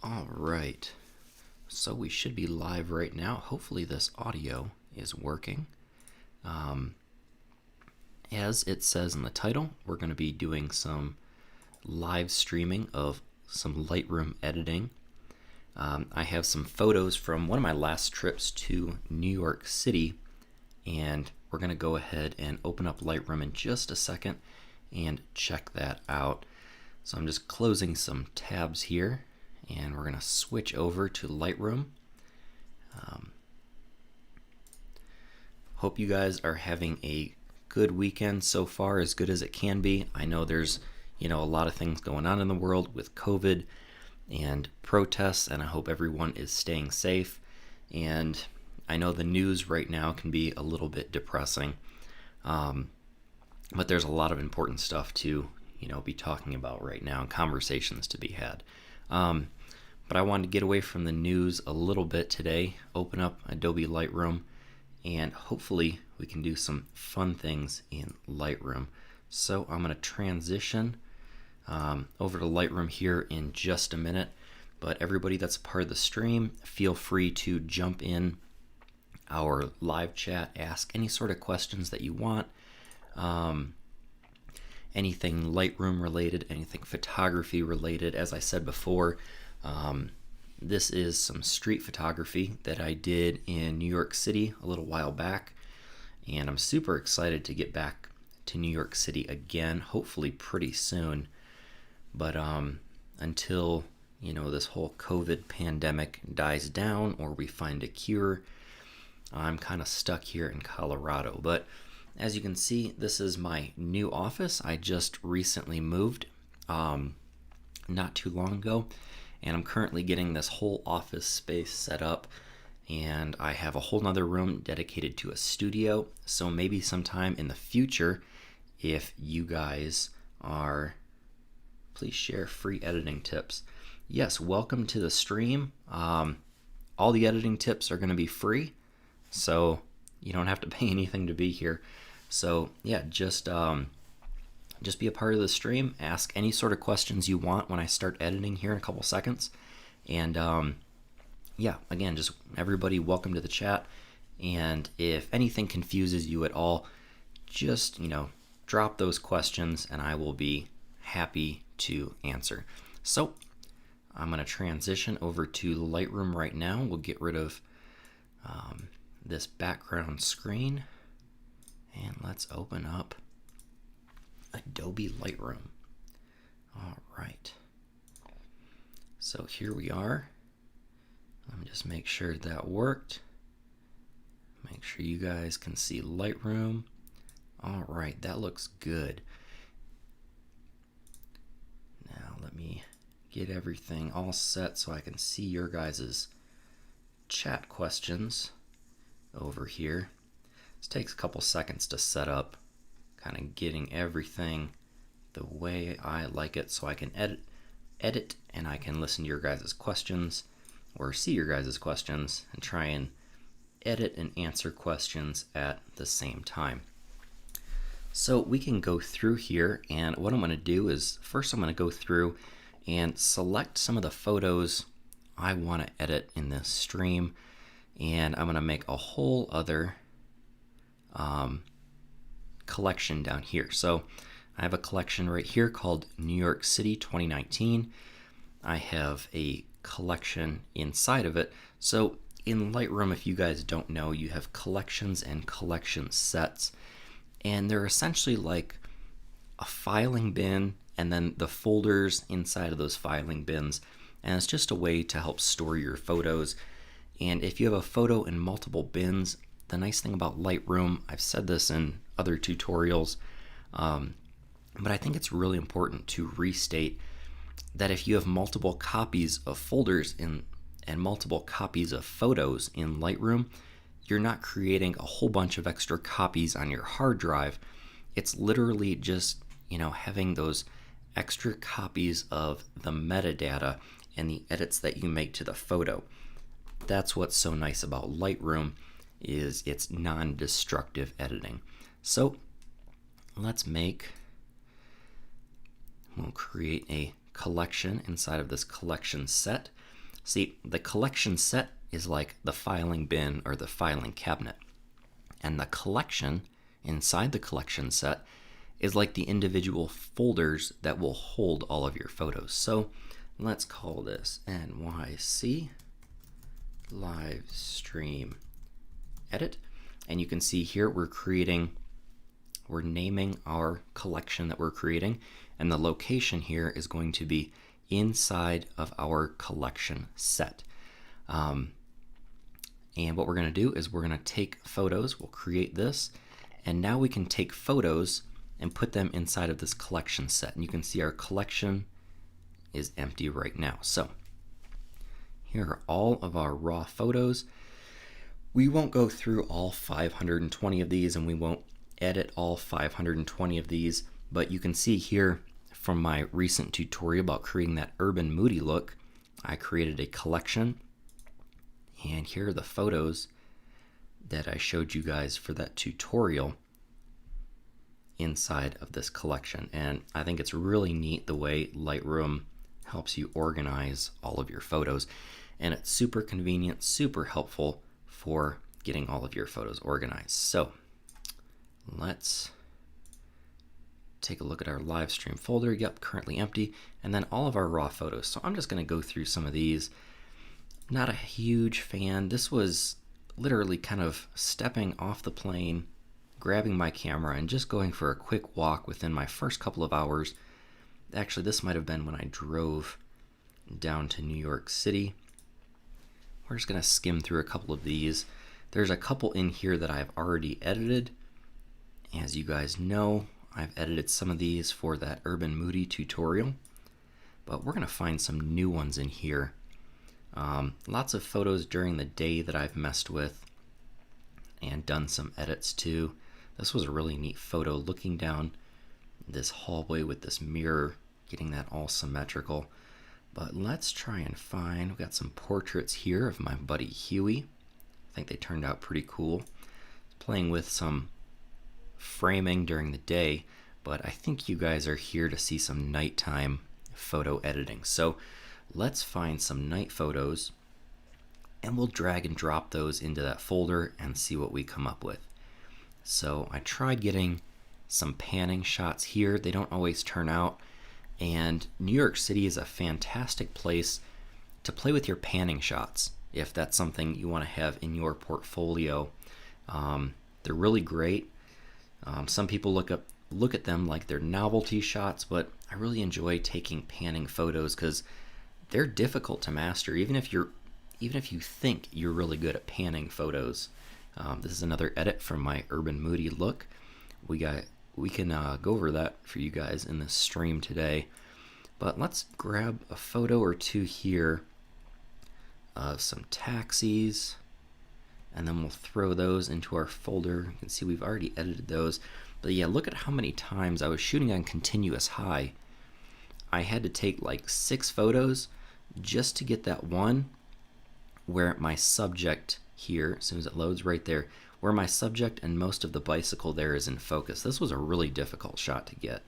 All right, so we should be live right now. Hopefully this audio is working. As it says in the title, we're going to be doing some live streaming of some Lightroom editing. I have some photos from one of my last trips to New York City, and we're going to go ahead and open up Lightroom in just a second and check that out. So I'm just closing some tabs here, and we're going to switch over to Lightroom. Hope you guys are having a good weekend so far, as good as it can be. I know there's a lot of things going on in the world with COVID and protests, and I hope everyone is staying safe. And I know the news right now can be a little bit depressing, but there's a lot of important stuff to be talking about right now and conversations to be had. But I wanted to get away from the news a little bit today, open up Adobe Lightroom, and hopefully we can do some fun things in Lightroom. So I'm going to transition over to Lightroom here in just a minute. But everybody that's a part of the stream, feel free to jump in our live chat, ask any sort of questions that you want. Anything Lightroom related, anything photography related. As I said before, this is some street photography that I did in New York City a little while back, and I'm super excited to get back to New York City again, hopefully pretty soon. But until this whole COVID pandemic dies down or we find a cure, I'm kind of stuck here in Colorado. But as you can see, this is my new office. I just recently moved not too long ago, and I'm currently getting this whole office space set up, and I have a whole nother room dedicated to a studio. So maybe sometime in the future, if you guys are, please share free editing tips. Yes, welcome to the stream. All the editing tips are going to be free, so you don't have to pay anything to be here. So yeah, just be a part of the stream. Ask any sort of questions you want when I start editing here in a couple seconds. And yeah, again, just everybody welcome to the chat. And if anything confuses you at all, just drop those questions and I will be happy to answer. So I'm going to transition over to Lightroom right now. We'll get rid of this background screen, and let's open up Adobe Lightroom. All right. So here we are. Let me just make sure that worked. Make sure you guys can see Lightroom. All right, that looks good. Now let me get everything all set so I can see your guys' chat questions over here. This takes a couple seconds to set up, kind of getting everything the way I like it so I can edit and I can listen to your guys' questions or see your guys' questions and try and edit and answer questions at the same time. So we can go through here, and what I'm going to do is first I'm going to go through and select some of the photos I want to edit in this stream, and I'm going to make a whole other collection down here. So I have a collection right here called New York City 2019. I have a collection inside of it. So in Lightroom, if you guys don't know, you have collections and collection sets, and they're essentially like a filing bin and then the folders inside of those filing bins, and it's just a way to help store your photos. And if you have a photo in multiple bins, the nice thing about Lightroom, I've said this in other tutorials, but I think it's really important to restate that if you have multiple copies of folders and multiple copies of photos in Lightroom, you're not creating a whole bunch of extra copies on your hard drive. It's literally just, having those extra copies of the metadata and the edits that you make to the photo. That's what's so nice about Lightroom, is its non-destructive editing. So we'll create a collection inside of this collection set. See, the collection set is like the filing bin or the filing cabinet, and the collection inside the collection set is like the individual folders that will hold all of your photos. So let's call this NYC live stream edit, and you can see here we're naming our collection that we're creating, and the location here is going to be inside of our collection set. And what we're going to do is we're going to take photos, we'll create this, and now we can take photos and put them inside of this collection set. And you can see our collection is empty right now. So here are all of our raw photos. We won't go through all 520 of these, and we won't edit all 520 of these, but you can see here from my recent tutorial about creating that urban moody look, I created a collection, and here are the photos that I showed you guys for that tutorial inside of this collection. And I think it's really neat the way Lightroom helps you organize all of your photos, and it's super convenient, super helpful for getting all of your photos organized. So let's take a look at our live stream folder. Yep, currently empty, and then all of our raw photos. So I'm just going to go through some of these. Not a huge fan. This was literally kind of stepping off the plane, grabbing my camera, and just going for a quick walk within my first couple of hours. Actually, this might have been when I drove down to New York City. We're just going to skim through a couple of these. There's a couple in here that I've already edited. As you guys know, I've edited some of these for that Urban Moody tutorial, but we're going to find some new ones in here. Lots of photos during the day that I've messed with and done some edits to. This was a really neat photo, looking down this hallway with this mirror, getting that all symmetrical. But let's try and find, we've got some portraits here of my buddy Huey. I think they turned out pretty cool. Playing with some framing during the day, but I think you guys are here to see some nighttime photo editing. So let's find some night photos, and we'll drag and drop those into that folder and see what we come up with. So I tried getting some panning shots here. They don't always turn out, and New York City is a fantastic place to play with your panning shots if that's something you want to have in your portfolio. They're really great. Some people look at them like they're novelty shots, but I really enjoy taking panning photos because they're difficult to master, even if you think you're really good at panning photos. This is another edit from my Urban Moody look. We can go over that for you guys in this stream today, but let's grab a photo or two here of some taxis, and then we'll throw those into our folder. You can see we've already edited those, but yeah, look at how many times I was shooting on continuous high. I had to take like 6 photos just to get that one where my subject here, as soon as it loads right there, where my subject and most of the bicycle there is in focus. This was a really difficult shot to get.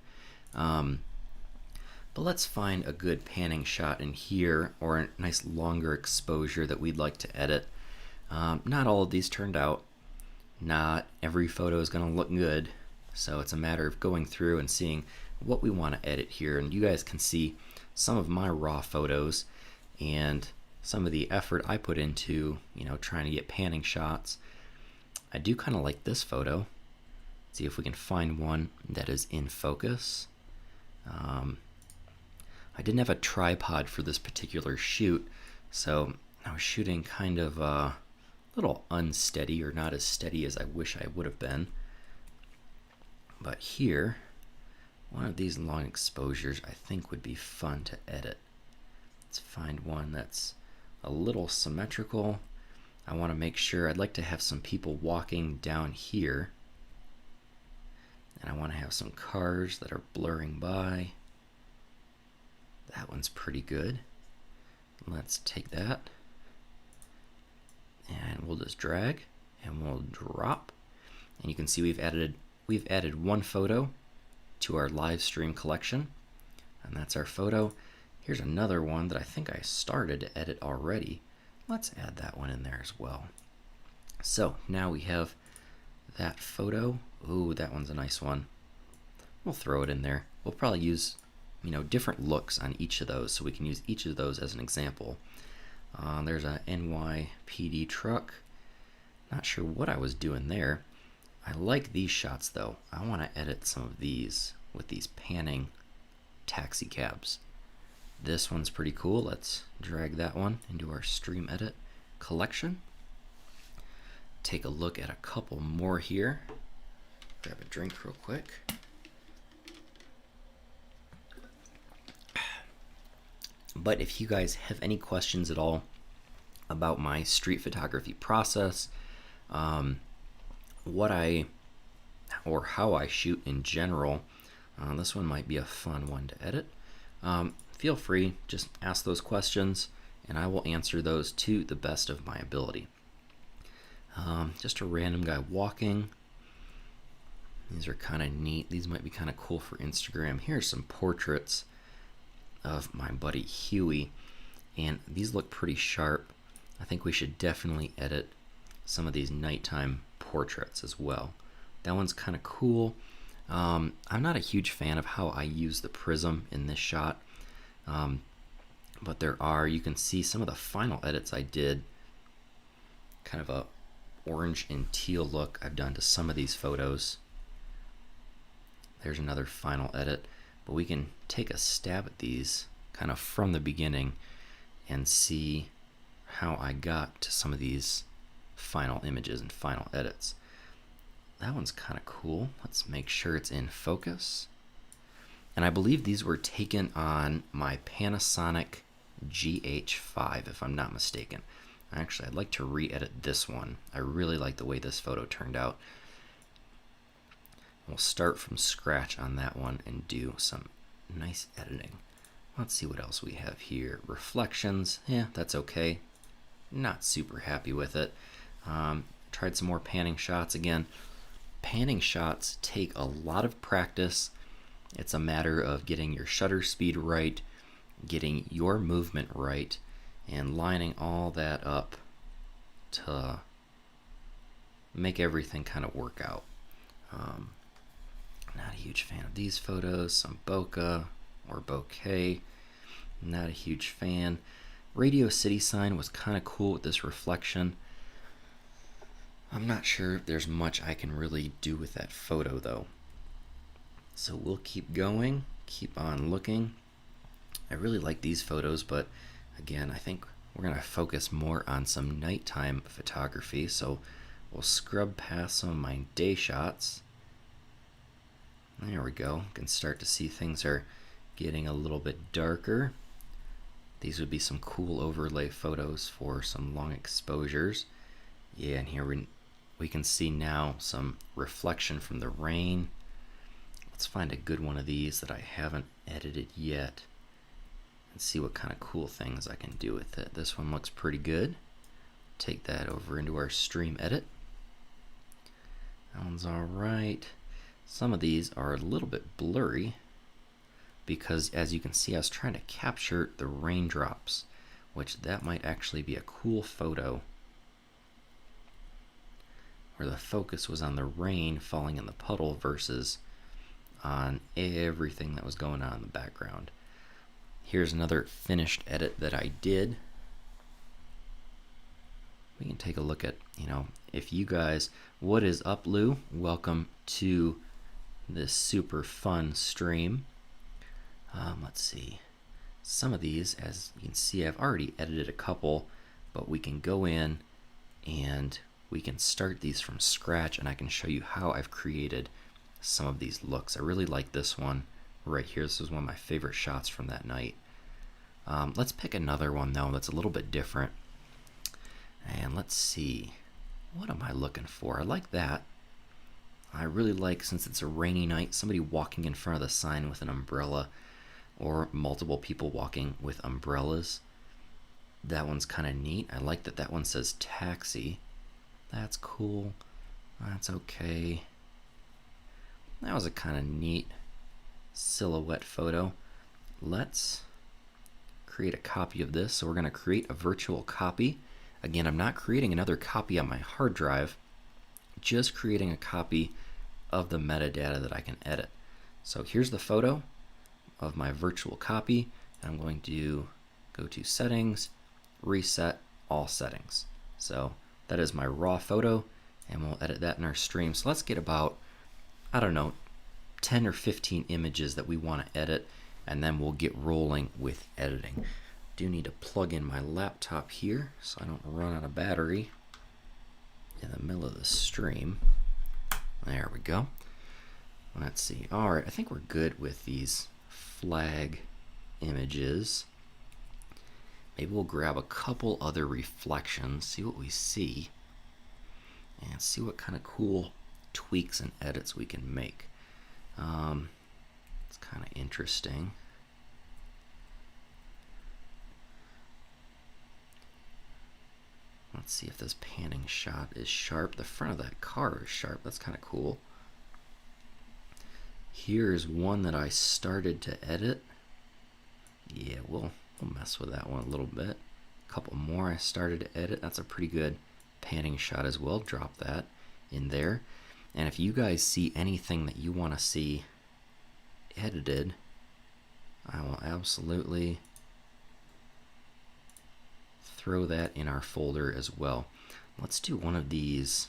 But let's find a good panning shot in here, or a nice longer exposure that we'd like to edit. Not all of these turned out. Not every photo is going to look good, so it's a matter of going through and seeing what we want to edit here. And you guys can see some of my raw photos and some of the effort I put into, trying to get panning shots. I do kind of like this photo. Let's see if we can find one that is in focus. I didn't have a tripod for this particular shoot, so I was shooting kind of a little unsteady, or not as steady as I wish I would have been. But here, one of these long exposures I think would be fun to edit. Let's find one that's a little symmetrical. I want to make sure, I'd like to have some people walking down here, and I want to have some cars that are blurring by. That one's pretty good. Let's take that, and we'll just drag and we'll drop, and you can see we've added one photo to our live stream collection, and that's our photo. Here's another one that I think I started to edit already. Let's add that one in there as well. So now we have that photo. Ooh, that one's a nice one. We'll throw it in there. We'll probably use, different looks on each of those, so we can use each of those as an example. There's a NYPD truck. Not sure what I was doing there. I like these shots though. I want to edit some of these with these panning taxi cabs. This one's pretty cool. Let's drag that one into our stream edit collection. Take a look at a couple more here. Grab a drink real quick. But if you guys have any questions at all about my street photography process, what I or how I shoot in general, this one might be a fun one to edit. Feel free, just ask those questions and I will answer those to the best of my ability. Just a random guy walking. These are kind of neat. These might be kind of cool for Instagram. Here's some portraits of my buddy Huey, and these look pretty sharp. I think we should definitely edit some of these nighttime portraits as well. That one's kind of cool. I'm not a huge fan of how I use the prism in this shot, but you can see some of the final edits I did, kind of a orange and teal look I've done to some of these photos. There's another final edit, but we can take a stab at these kind of from the beginning and see how I got to some of these final images and final edits. That one's kind of cool. Let's make sure it's in focus. And I believe these were taken on my Panasonic GH5, if I'm not mistaken. Actually, I'd like to re-edit this one. I really like the way this photo turned out. We'll start from scratch on that one and do some nice editing. Let's see what else we have here. Reflections, yeah, that's okay. Not super happy with it. Tried some more panning shots again. Panning shots take a lot of practice. It's a matter of getting your shutter speed right, getting your movement right, and lining all that up to make everything kind of work out. Not a huge fan of these photos. Some bokeh or bokeh. Not a huge fan. Radio City sign was kind of cool with this reflection. I'm not sure if there's much I can really do with that photo though. So we'll keep going, keep on looking. I really like these photos, but again, I think we're going to focus more on some nighttime photography. So we'll scrub past some of my day shots. There we go. You can start to see things are getting a little bit darker. These would be some cool overlay photos for some long exposures. Yeah, and here we can see now some reflection from the rain. Let's find a good one of these that I haven't edited yet and see what kind of cool things I can do with it. This one looks pretty good. Take that over into our stream edit. That one's all right. Some of these are a little bit blurry because, as you can see, I was trying to capture the raindrops, which that might actually be a cool photo where the focus was on the rain falling in the puddle versus on everything that was going on in the background. Here's another finished edit that I did. We can take a look at, if you guys, what is up, Lou? Welcome to this super fun stream. Let's see. Some of these, as you can see, I've already edited a couple, but we can go in and we can start these from scratch and I can show you how I've created some of these looks. I really like this one right here. This is one of my favorite shots from that night. Let's pick another one though that's a little bit different. And let's see. What am I looking for? I like that. I really like, since it's a rainy night, somebody walking in front of the sign with an umbrella or multiple people walking with umbrellas. That one's kind of neat. I like that one says taxi. That's cool. That's okay. That was a kind of neat silhouette photo. Let's create a copy of this. So we're going to create a virtual copy. Again, I'm not creating another copy on my hard drive, just creating a copy of the metadata that I can edit. So here's the photo of my virtual copy. I'm going to go to settings, reset all settings. So that is my raw photo, and we'll edit that in our stream. So let's get about, I don't know, 10 or 15 images that we want to edit, and then we'll get rolling with editing. Do need to plug in my laptop here so I don't run out of battery in the middle of the stream. There we go. Let's see. All right, I think we're good with these flag images. Maybe we'll grab a couple other reflections, see what we see, and see what kind of cool tweaks and edits we can make. It's kind of interesting. Let's see if this panning shot is sharp. The front of that car is sharp. That's kind of cool. Here's one that I started to edit. Yeah, we'll mess with that one a little bit. A couple more I started to edit. That's a pretty good panning shot as well. Drop that in there. And if you guys see anything that you want to see edited, I will absolutely throw that in our folder as well. Let's do one of these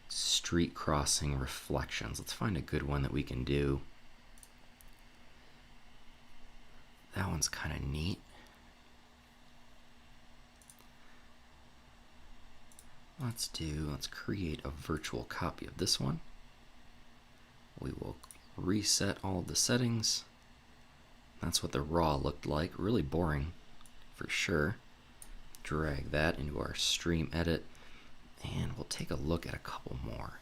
street crossing reflections. Let's find a good one that we can do. That one's kind of neat. Let's create a virtual copy of this one. We will reset all of the settings. That's what the raw looked like. Really boring for sure. Drag that into our stream edit, and we'll take a look at a couple more.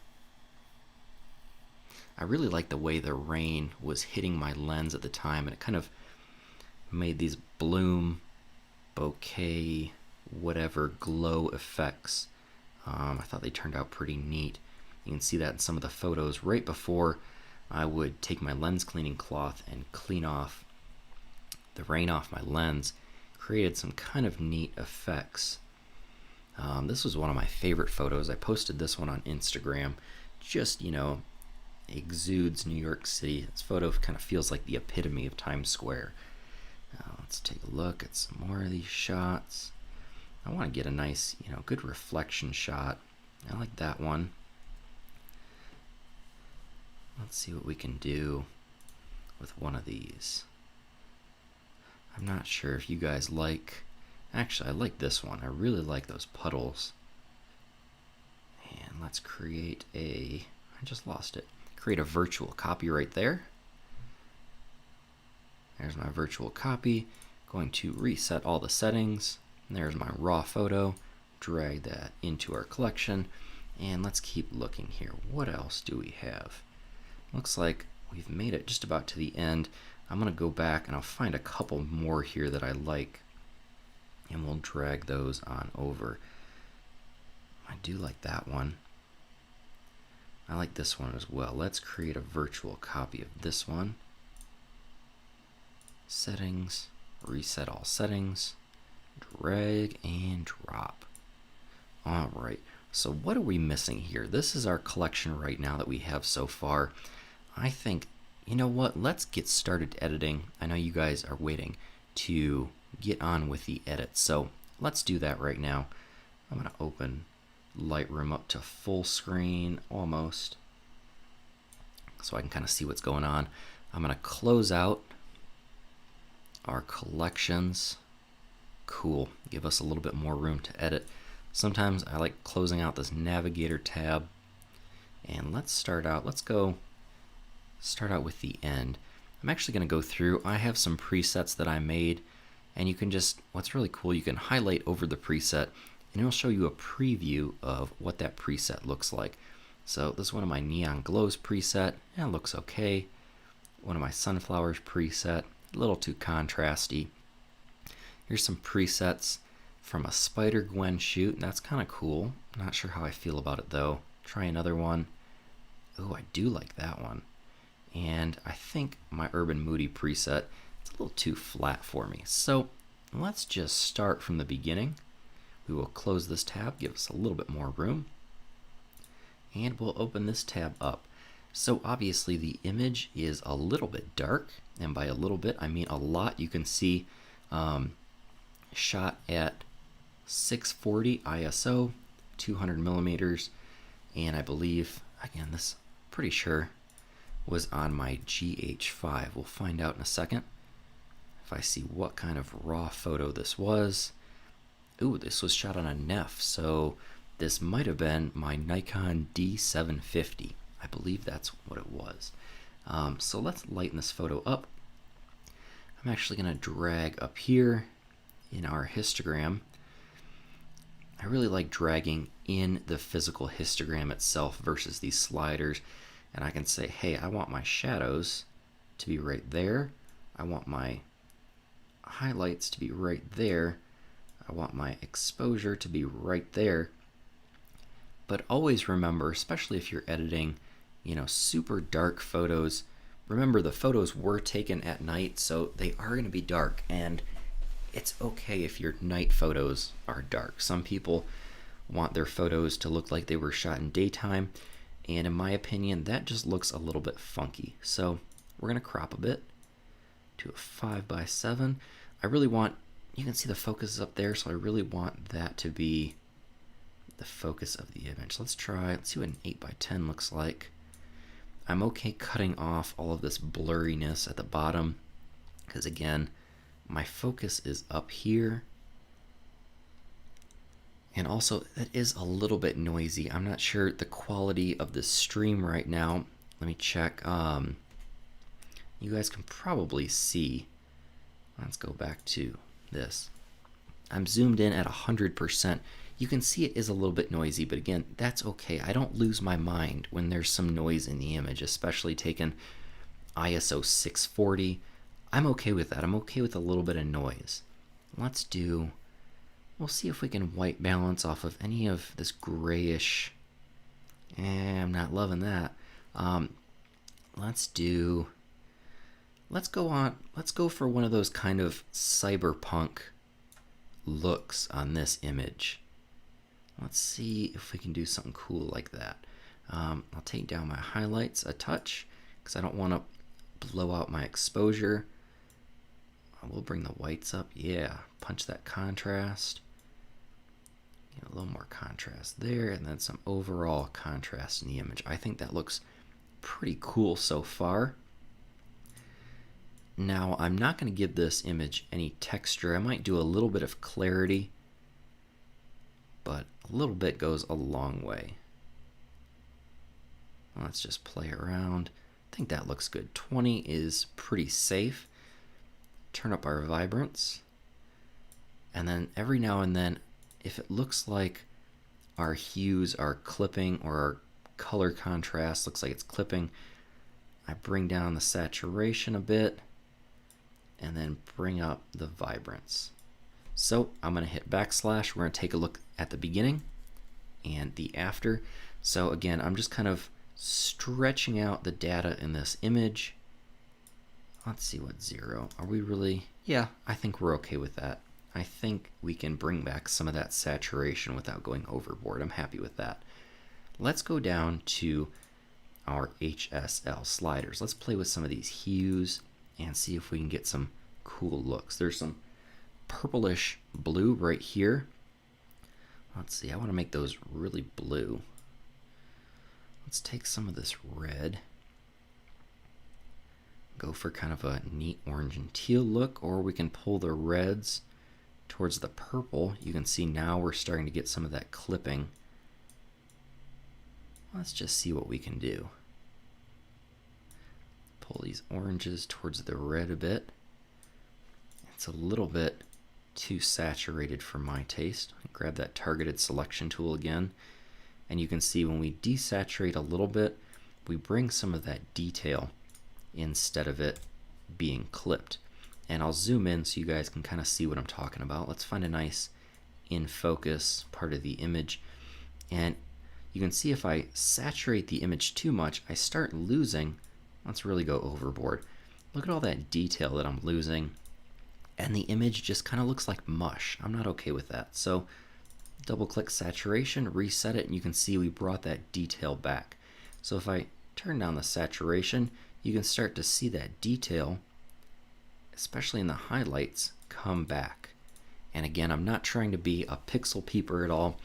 I really like the way the rain was hitting my lens at the time, and it kind of made these bloom, bokeh, whatever glow effects. I thought they turned out pretty neat. You can see that in some of the photos right before I would take my lens cleaning cloth and clean off the rain off my lens. Created some kind of neat effects. This was one of my favorite photos. I posted this one on Instagram. Just, you know, exudes New York City. This photo kind of feels like the epitome of Times Square. Let's take a look at some more of these shots. I want to get a nice, you know, good reflection shot. I like that one. Let's see what we can do with one of these. I'm not sure if you guys like, actually I like this one. I really like those puddles. And let's create I just lost it. Create a virtual copy right there. There's my virtual copy. Going to reset all the settings. And there's my raw photo. Drag that into our collection. And let's keep looking here. What else do we have? Looks like we've made it just about to the end. I'm going to go back and I'll find a couple more here that I like. And we'll drag those on over. I do like that one. I like this one as well. Let's create a virtual copy of this one. Settings, reset all settings, drag and drop. All right, so what are we missing here? This is our collection right now that we have so far. I think, you know what, let's get started editing. I know you guys are waiting to get on with the edit, so let's do that right now. I'm going to open Lightroom up to full screen almost so I can kind of see what's going on. I'm going to close out our collections. Cool, give us a little bit more room to edit. Sometimes I like closing out this navigator tab. And let's start out, let's start out with the end. I'm actually going to go through, I have some presets that I made, and you can just, what's really cool, you can highlight over the preset and it'll show you a preview of what that preset looks like. So this is one of my neon glows preset, and it looks okay. One of my sunflowers preset, a little too contrasty. Here's some presets from a Spider-Gwen shoot, and that's kind of cool. Not sure how I feel about it though. Try another one. Oh, I do like that one. And I think my Urban Moody preset, It's a little too flat for me. So let's just start from the beginning. We will close this tab, give us a little bit more room, and we'll open this tab up. So obviously the image is a little bit dark, and by a little bit I mean a lot. You can see shot at 640 ISO, 200 millimeters, and I believe, again, this pretty sure was on my GH5. We'll find out in a second if I see what kind of raw photo this was. Ooh, this was shot on a NEF, so this might have been my Nikon D750. I believe that's what it was. So let's lighten this photo up. I'm actually going to drag up here in our histogram. I really like dragging in the physical histogram itself versus these sliders. And I can say, hey, I want my shadows to be right there. I want my highlights to be right there. I want my exposure to be right there. But always remember, especially if you're editing, super dark photos, remember the photos were taken at night, so they are going to be dark, and it's okay if your night photos are dark. Some people want their photos to look like they were shot in daytime, and in my opinion, that just looks a little bit funky. So we're going to crop a bit to a 5:7. I really want, you can see the focus is up there, so I really want that to be the focus of the image. Let's see what an 8:10 looks like. I'm okay cutting off all of this blurriness at the bottom, because again, my focus is up here. And also, that is a little bit noisy. I'm not sure the quality of the stream right now. Let me check. You guys can probably see. Let's go back to this. I'm zoomed in at 100%. You can see it is a little bit noisy, but again, that's okay. I don't lose my mind when there's some noise in the image, especially taken ISO 640. I'm okay with that. I'm okay with a little bit of noise. We'll see if we can white balance off of any of this grayish. I'm not loving that. Let's go for one of those kind of cyberpunk looks on this image. Let's see if we can do something cool like that. I'll take down my highlights a touch because I don't want to blow out my exposure. I will bring the whites up. Yeah, punch that contrast. A little more contrast there, and then some overall contrast in the image. I think that looks pretty cool so far. Now, I'm not going to give this image any texture. I might do a little bit of clarity, but a little bit goes a long way. Let's just play around. I think that looks good. 20 is pretty safe. Turn up our vibrance. And then every now and then, if it looks like our hues are clipping or our color contrast looks like it's clipping, I bring down the saturation a bit and then bring up the vibrance. So I'm going to hit backslash. We're going to take a look at the beginning and the after. So again, I'm just kind of stretching out the data in this image. Let's see what 0. Are we really? Yeah, I think we're okay with that. I think we can bring back some of that saturation without going overboard. I'm happy with that. Let's go down to our HSL sliders. Let's play with some of these hues and see if we can get some cool looks. There's some purplish blue right here. Let's see, I want to make those really blue. Let's take some of this red. Go for kind of a neat orange and teal look, or we can pull the reds towards the purple. You can see now we're starting to get some of that clipping. Let's just see what we can do. Pull these oranges towards the red a bit. It's a little bit too saturated for my taste. Grab that targeted selection tool again, and you can see when we desaturate a little bit, we bring some of that detail instead of it being clipped. And I'll zoom in so you guys can kind of see what I'm talking about. Let's find a nice in focus part of the image. And you can see if I saturate the image too much, I start losing. Let's really go overboard. look at all that detail that I'm losing. And the image just kind of looks like mush. I'm not okay with that. So double click saturation, reset it, and you can see we brought that detail back. So if I turn down the saturation, you can start to see that detail, especially in the highlights, come back. And again, I'm not trying to be a pixel peeper at all.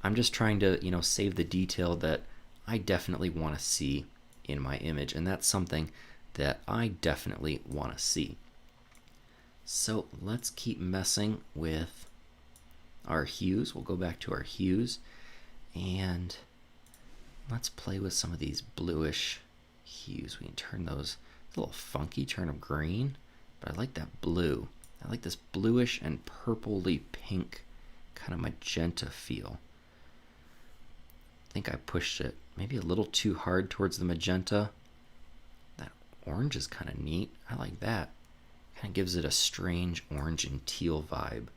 I'm just trying to, save the detail that I definitely want to see in my image. And that's something that I definitely want to see. So let's keep messing with our hues. We'll go back to our hues and let's play with some of these bluish hues. We can turn those a little funky, turn them green, but I like that blue. I like this bluish and purpley pink kind of magenta feel. I think I pushed it maybe a little too hard towards the magenta. That orange is kind of neat. I like that. Kind of gives it a strange orange and teal vibe.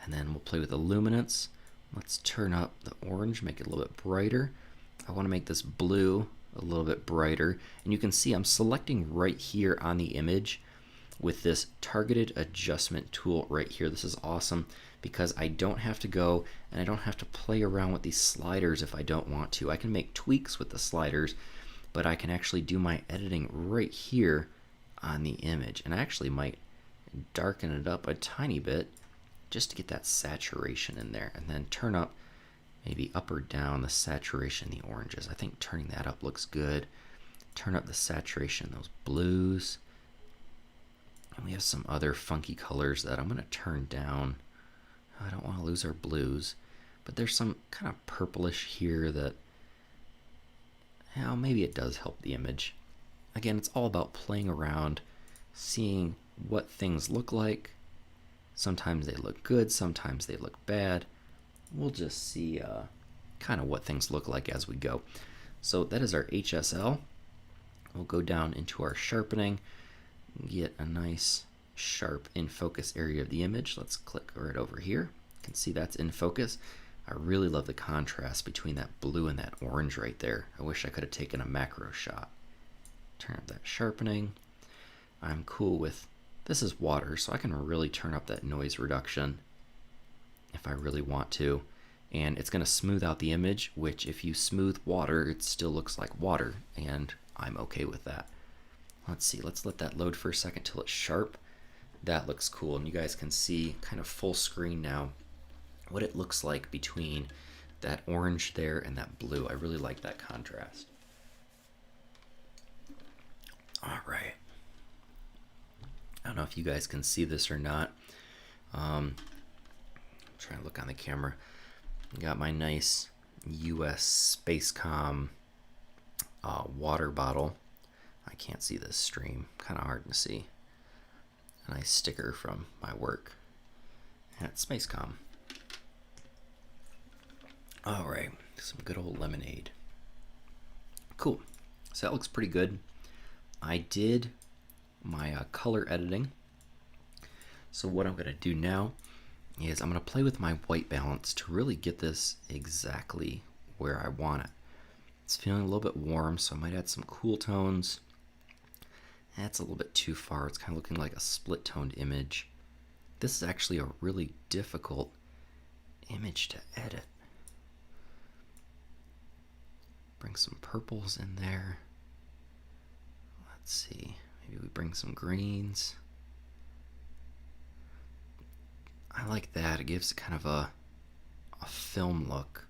And then we'll play with the luminance. Let's turn up the orange, make it a little bit brighter. I want to make this blue a little bit brighter. And you can see I'm selecting right here on the image with this targeted adjustment tool right here. This is awesome because I don't have to go and I don't have to play around with these sliders if I don't want to. I can make tweaks with the sliders, but I can actually do my editing right here on the image. And I actually might darken it up a tiny bit just to get that saturation in there, and then turn up maybe up or down the saturation in the oranges. I think turning that up looks good. Turn up the saturation in those blues. And we have some other funky colors that I'm going to turn down. I don't want to lose our blues, but there's some kind of purplish here that, maybe it does help the image. Again, it's all about playing around, seeing what things look like. Sometimes they look good, sometimes they look bad. We'll just see kind of what things look like as we go. So that is our HSL. We'll go down into our sharpening, get a nice sharp in focus area of the image. Let's click right over here. You can see that's in focus. I really love the contrast between that blue and that orange right there. I wish I could have taken a macro shot. Turn up that sharpening. I'm cool with, this is water, so I can really turn up that noise reduction if I really want to. And it's going to smooth out the image, which if you smooth water, it still looks like water, and I'm okay with that. Let's see, let's let that load for a second till it's sharp. That looks cool, and you guys can see kind of full screen now what it looks like between that orange there and that blue. I really like that contrast. All right. I don't know if you guys can see this or not. I'm trying to look on the camera. Got my nice US Spacecom water bottle. I can't see this stream. Kind of hard to see. A nice sticker from my work at Spacecom. All right, some good old lemonade. Cool. So that looks pretty good. I did my color editing. So what I'm going to do now is I'm going to play with my white balance to really get this exactly where I want it. It's feeling a little bit warm, so I might add some cool tones. That's a little bit too far. It's kind of looking like a split-toned image. This is actually a really difficult image to edit. Bring some purples in there. Let's see. Maybe we bring some greens. I like that. It gives kind of a film look.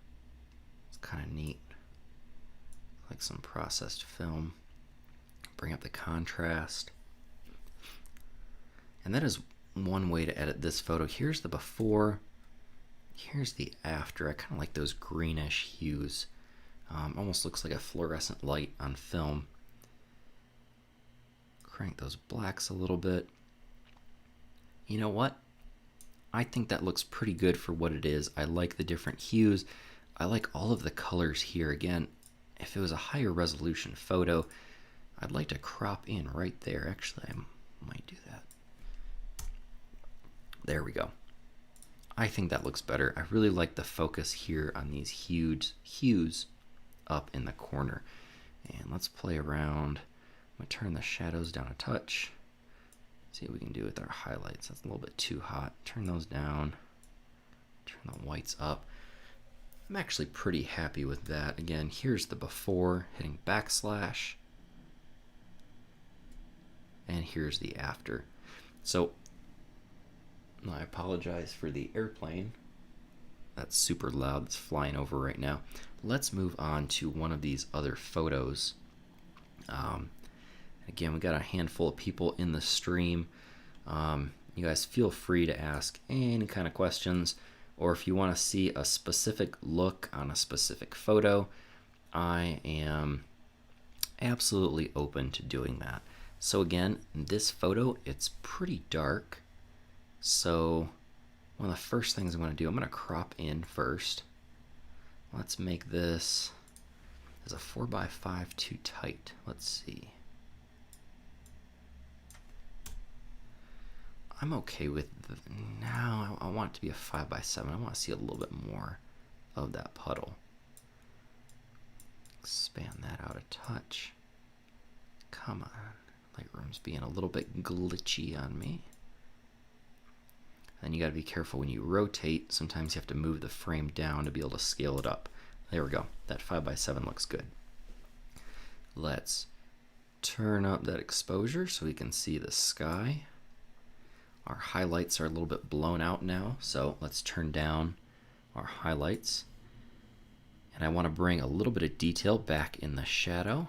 It's kind of neat. Like some processed film. Bring up the contrast. And that is one way to edit this photo. Here's the before. Here's the after. I kind of like those greenish hues. Almost looks like a fluorescent light on film. Crank those blacks a little bit. You know what? I think that looks pretty good for what it is. I like the different hues. I like all of the colors here. Again, if it was a higher resolution photo, I'd like to crop in right there. Actually, I might do that. There we go. I think that looks better. I really like the focus here on these huge hues up in the corner. And let's play around I'm going to turn the shadows down a touch. See what we can do with our highlights. That's a little bit too hot. Turn those down. Turn the whites up. I'm actually pretty happy with that. Again, here's the before, hitting backslash. And here's the after. So, I apologize for the airplane. That's super loud. It's flying over right now. Let's move on to one of these other photos. Again, we got a handful of people in the stream. You guys feel free to ask any kind of questions, or if you want to see a specific look on a specific photo, I am absolutely open to doing that. So again, this photo, it's pretty dark. So one of the first things I'm going to do, I'm going to crop in first. Let's make this as a 4x5 too tight. Let's see. I'm okay with now. I want it to be a 5x7. I want to see a little bit more of that puddle. Expand that out a touch. Come on. Lightroom's being a little bit glitchy on me. And you got to be careful when you rotate. Sometimes you have to move the frame down to be able to scale it up. There we go. That 5x7 looks good. Let's turn up that exposure so we can see the sky. Our highlights are a little bit blown out now, so let's turn down our highlights. And I want to bring a little bit of detail back in the shadow.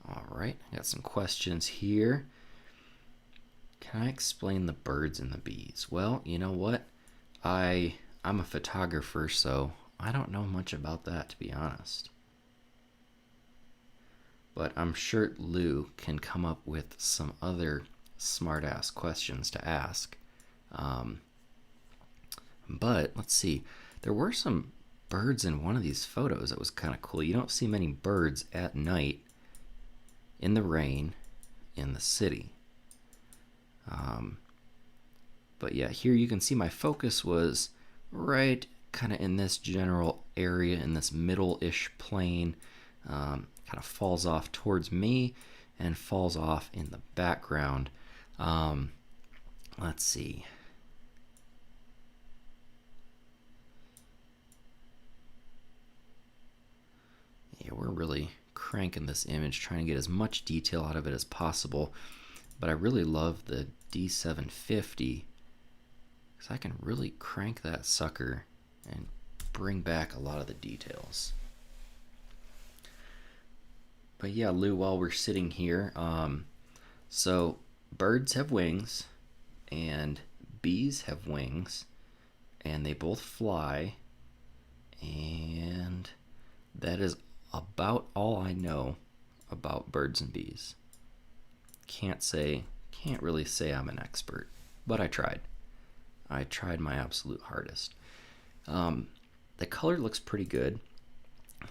All right, I got some questions here. Can I explain the birds and the bees? Well, you know what? I'm a photographer, so I don't know much about that, to be honest. But I'm sure Lou can come up with some other smart-ass questions to ask. But let's see. There were some birds in one of these photos that was kind of cool. You don't see many birds at night in the rain in the city. But yeah, here you can see my focus was right kind of in this general area, in this middle-ish plane. Kind of falls off towards me and falls off in the background. Let's see. Yeah, we're really cranking this image, trying to get as much detail out of it as possible. But I really love the D750 because I can really crank that sucker and bring back a lot of the details. But yeah, Lou, while we're sitting here, so birds have wings and bees have wings and they both fly, and that is about all I know about birds and bees. Can't really say I'm an expert, but I tried. I tried my absolute hardest. The color looks pretty good.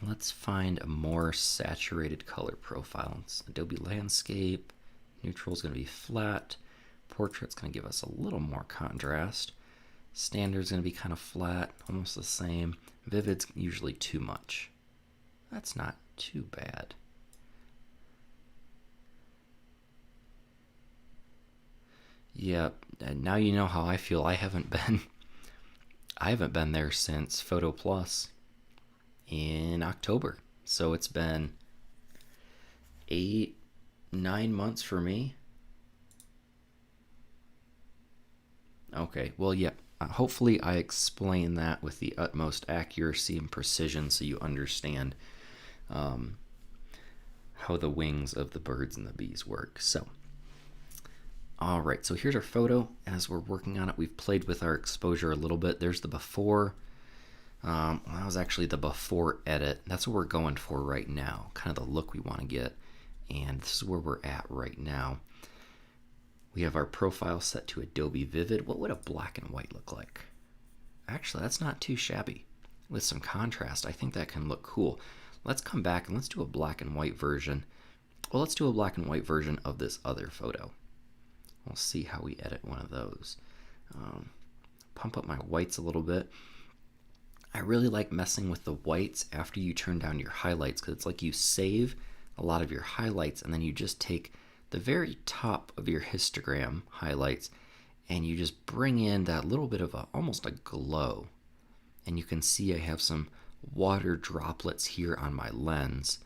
Let's find a more saturated color profile. It's Adobe Landscape. Neutral is going to be flat. Portrait's going to give us a little more contrast. Standard's going to be kind of flat, almost the same. Vivid's usually too much. That's not too bad. Yeah, and now you know how I feel. I haven't been there since Photo Plus in October. So it's been 8-9 months for me. Okay, well, yeah, hopefully I explain that with the utmost accuracy and precision so you understand how the wings of the birds and the bees work. So, all right, so here's our photo. As we're working on it, we've played with our exposure a little bit. There's the before. That was actually the before edit. That's what we're going for right now, kind of the look we want to get. And this is where we're at right now. We have our profile set to Adobe Vivid. What would a black and white look like? Actually, that's not too shabby. With some contrast, I think that can look cool. Let's come back and let's do a black and white version. Well, let's do a black and white version of this other photo. We'll see how we edit one of those. Pump up my whites a little bit. I really like messing with the whites after you turn down your highlights because it's like you save a lot of your highlights and then you just take the very top of your histogram highlights, and you just bring in that little bit of almost a glow. And you can see I have some water droplets here on my lens.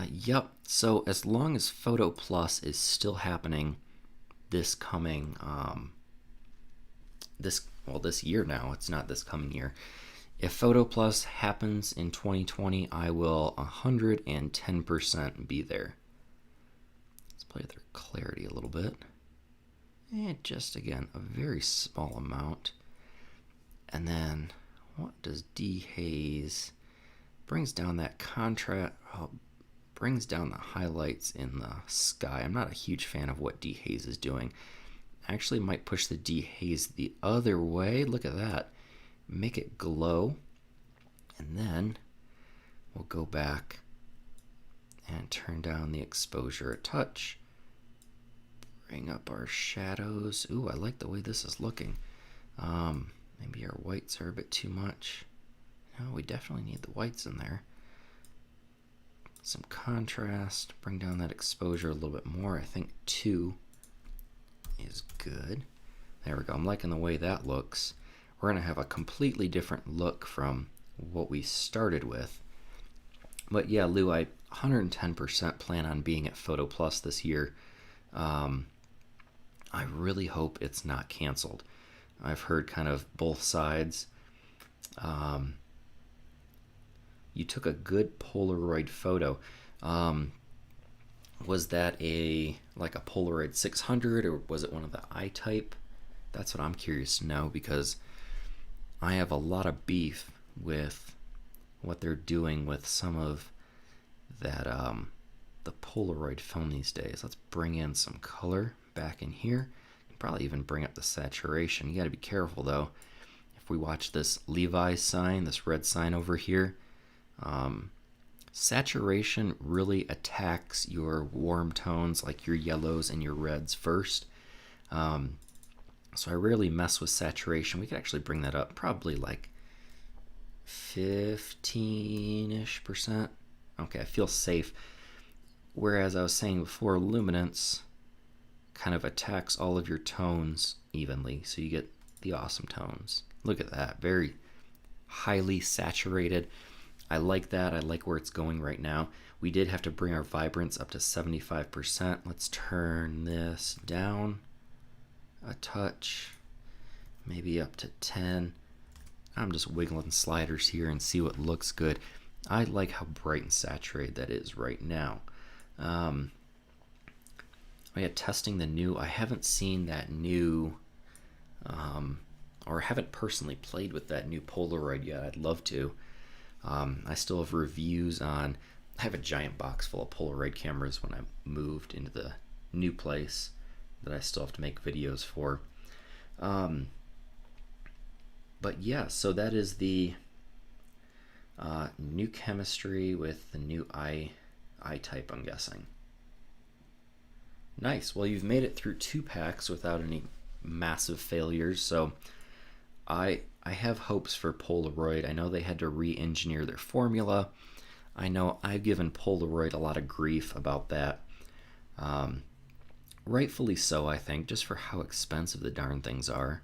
Yep, so as long as Photo Plus is still happening this coming, this year now, it's not this coming year. If Photo Plus happens in 2020, I will 110% be there. Let's play with their clarity a little bit. And just, again, a very small amount. And then, what does dehaze? Brings down that contrast, brings down the highlights in the sky. I'm not a huge fan of what dehaze is doing. I actually might push the dehaze the other way. Look at that. Make it glow. And then we'll go back and turn down the exposure a touch. Bring up our shadows. Ooh, I like the way this is looking. Maybe our whites are a bit too much. No, we definitely need the whites in there. Some contrast. Bring down that exposure a little bit more. I think 2 is good. There we go. I'm liking the way that looks. We're going to have a completely different look from what we started with. But yeah, Lou, I 110% plan on being at Photo Plus this year. I really hope it's not canceled. I've heard kind of both sides. You took a good Polaroid photo. Was that like a Polaroid 600, or was it one of the I-type? That's what I'm curious to know, because I have a lot of beef with what they're doing with some of that the Polaroid film these days. Let's bring in some color back in here. Probably even bring up the saturation. You got to be careful though. If we watch this Levi's sign, this red sign over here, saturation really attacks your warm tones like your yellows and your reds first. So I rarely mess with saturation. We could actually bring that up probably like 15-ish%. Okay, I feel safe. Whereas I was saying before, luminance kind of attacks all of your tones evenly, so you get the awesome tones. Look at that, very highly saturated. I like that. I like where it's going right now. We did have to bring our vibrance up to 75%. Let's turn this down a touch, maybe up to 10. I'm just wiggling sliders here and see what looks good. I like how bright and saturated that is right now. Testing the new. I haven't seen that new, or haven't personally played with that new Polaroid yet. I'd love to. I still have reviews on. I have a giant box full of Polaroid cameras when I moved into the new place that I still have to make videos for. But yeah, so that is the new chemistry with the new I-type, I'm guessing. Nice. Well, you've made it through 2 packs without any massive failures, so I have hopes for Polaroid. I know they had to re-engineer their formula. I know I've given Polaroid a lot of grief about that. Rightfully so, I think, just for how expensive the darn things are.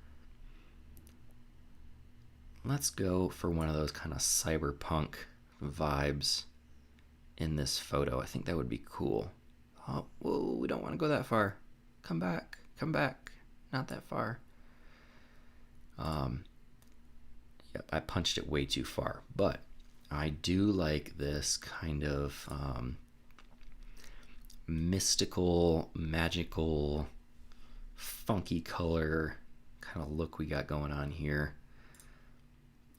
Let's go for one of those kind of cyberpunk vibes in this photo. I think that would be cool. Oh, whoa, we don't want to go that far. Come back, not that far. Yep, I punched it way too far, but I do like this kind of mystical, magical, funky color kind of look we got going on here.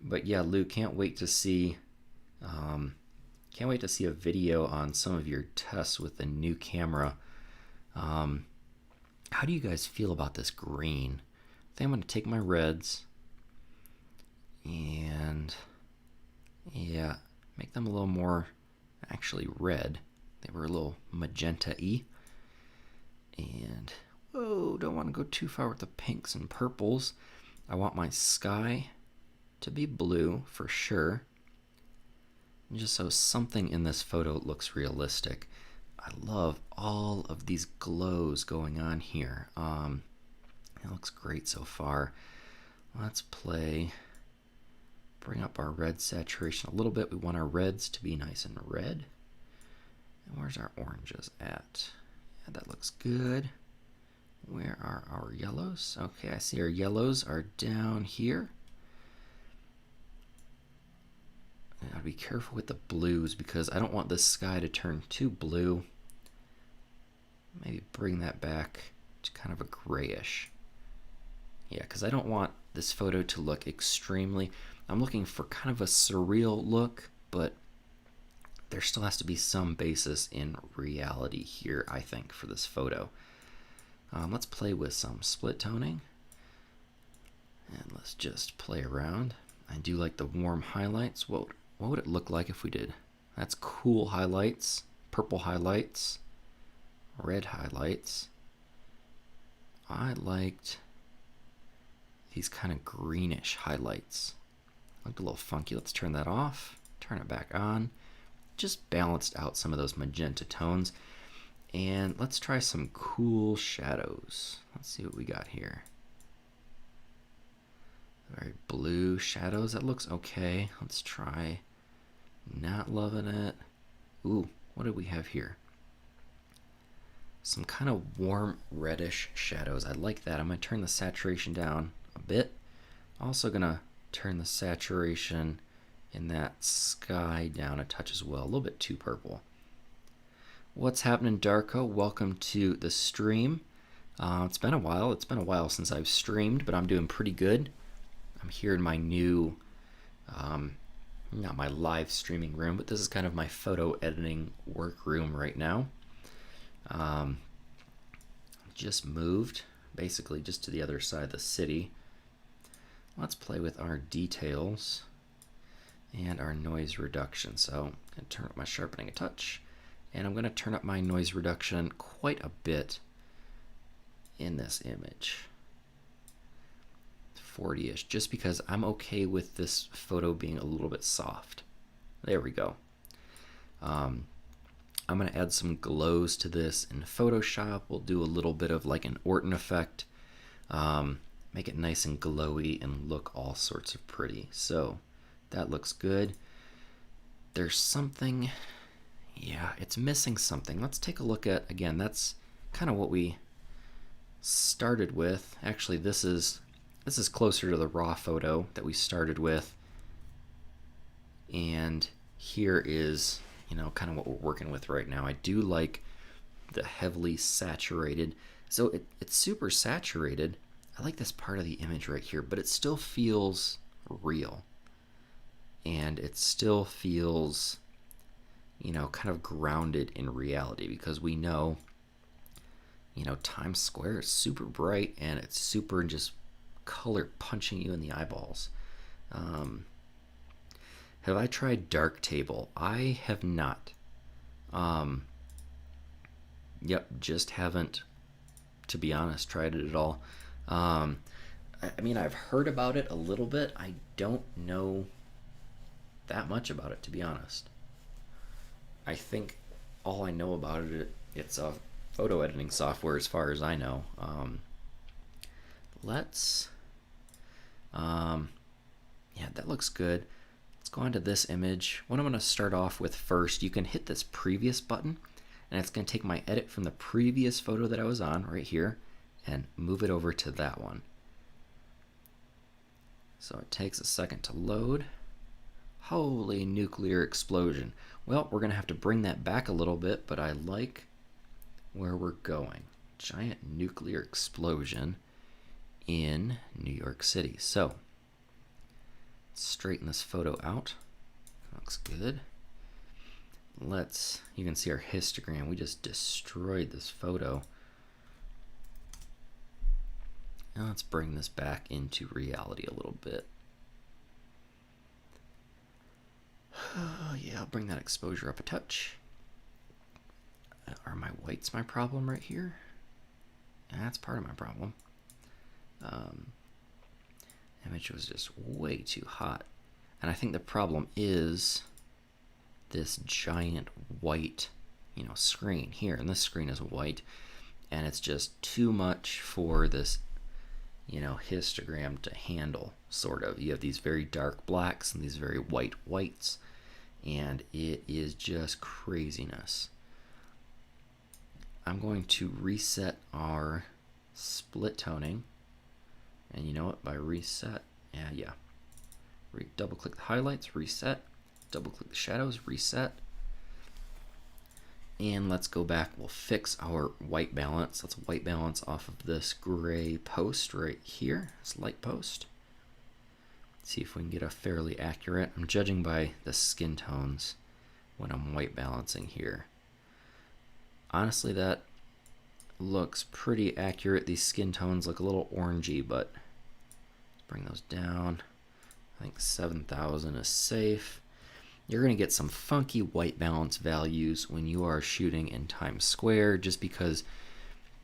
But yeah, Lou, can't wait to see a video on some of your tests with the new camera. How do you guys feel about this green? I think I'm going to take my reds and yeah, make them a little more actually red. They were a little magenta-y. And whoa, don't want to go too far with the pinks and purples. I want my sky to be blue for sure. Just so something in this photo looks realistic. I love all of these glows going on here. It looks great so far. Let's bring up our red saturation a little bit. We want our reds to be nice and red. And where's our oranges at? Yeah, that looks good. Where are our yellows? Okay, I see our yellows are down here. I gotta be careful with the blues because I don't want this sky to turn too blue. Maybe bring that back to kind of a grayish. Yeah, because I don't want this photo to look extremely... I'm looking for kind of a surreal look, but there still has to be some basis in reality here, I think, for this photo. Let's play with some split toning. And let's just play around. I do like the warm highlights. What would it look like if we did? That's cool highlights, purple highlights, red highlights. I liked these kind of greenish highlights. Looked a little funky. Let's turn that off, turn it back on. Just balanced out some of those magenta tones. And let's try some cool shadows. Let's see what we got here. Very blue shadows. That looks okay. Let's try not loving it. Ooh, what do we have here? Some kind of warm reddish shadows. I like that. I'm going to turn the saturation down a bit. Also going to turn the saturation in that sky down a touch as well. A little bit too purple. What's happening, Darko? Welcome to the stream. It's been a while. It's been a while since I've streamed, but I'm doing pretty good. I'm here in my new, not my live streaming room, but this is kind of my photo editing work room right now. Just moved, basically just to the other side of the city. Let's play with our details and our noise reduction. So I'm going to turn up my sharpening a touch. And I'm going to turn up my noise reduction quite a bit in this image. 40-ish, just because I'm okay with this photo being a little bit soft. There we go. I'm going to add some glows to this in Photoshop. We'll do a little bit of like an Orton effect. Make it nice and glowy and look all sorts of pretty. So that looks good. There's something... Yeah, it's missing something. Let's take a look at, again, that's kind of what we started with. Actually, this is closer to the raw photo that we started with. And here is, kind of what we're working with right now. I do like the heavily saturated. So it's super saturated. I like this part of the image right here, but it still feels real. And it still feels... kind of grounded in reality, because we know, Times Square is super bright and it's super just color punching you in the eyeballs. Have I tried Darktable? I have not. Yep, just haven't, to be honest, tried it at all. I mean, I've heard about it a little bit. I don't know that much about it, to be honest. I think all I know about it's a photo editing software as far as I know. Yeah, that looks good. Let's go on to this image. What I'm going to start off with first, you can hit this previous button, and it's going to take my edit from the previous photo that I was on right here and move it over to that one. So it takes a second to load. Holy nuclear explosion. Well, we're going to have to bring that back a little bit, but I like where we're going. Giant nuclear explosion in New York City. So, let's straighten this photo out. Looks good. You can see our histogram. We just destroyed this photo. Now let's bring this back into reality a little bit. Yeah, I'll bring that exposure up a touch. Are my whites my problem right here? Yeah, that's part of my problem. Image was just way too hot. And I think the problem is this giant white screen here, and this screen is white, and it's just too much for this histogram to handle. Sort of, you have these very dark blacks and these very white whites, and it is just craziness. I'm going to reset our split toning, and you know what, by reset, double click the highlights, reset, double click the shadows, reset. And let's go back, we'll fix our white balance. Let's white balance off of this gray post right here, this light post. See if we can get a fairly accurate. I'm judging by the skin tones when I'm white balancing here. Honestly, that looks pretty accurate. These skin tones look a little orangey, but let's bring those down. I think 7,000 is safe. You're going to get some funky white balance values when you are shooting in Times Square, just because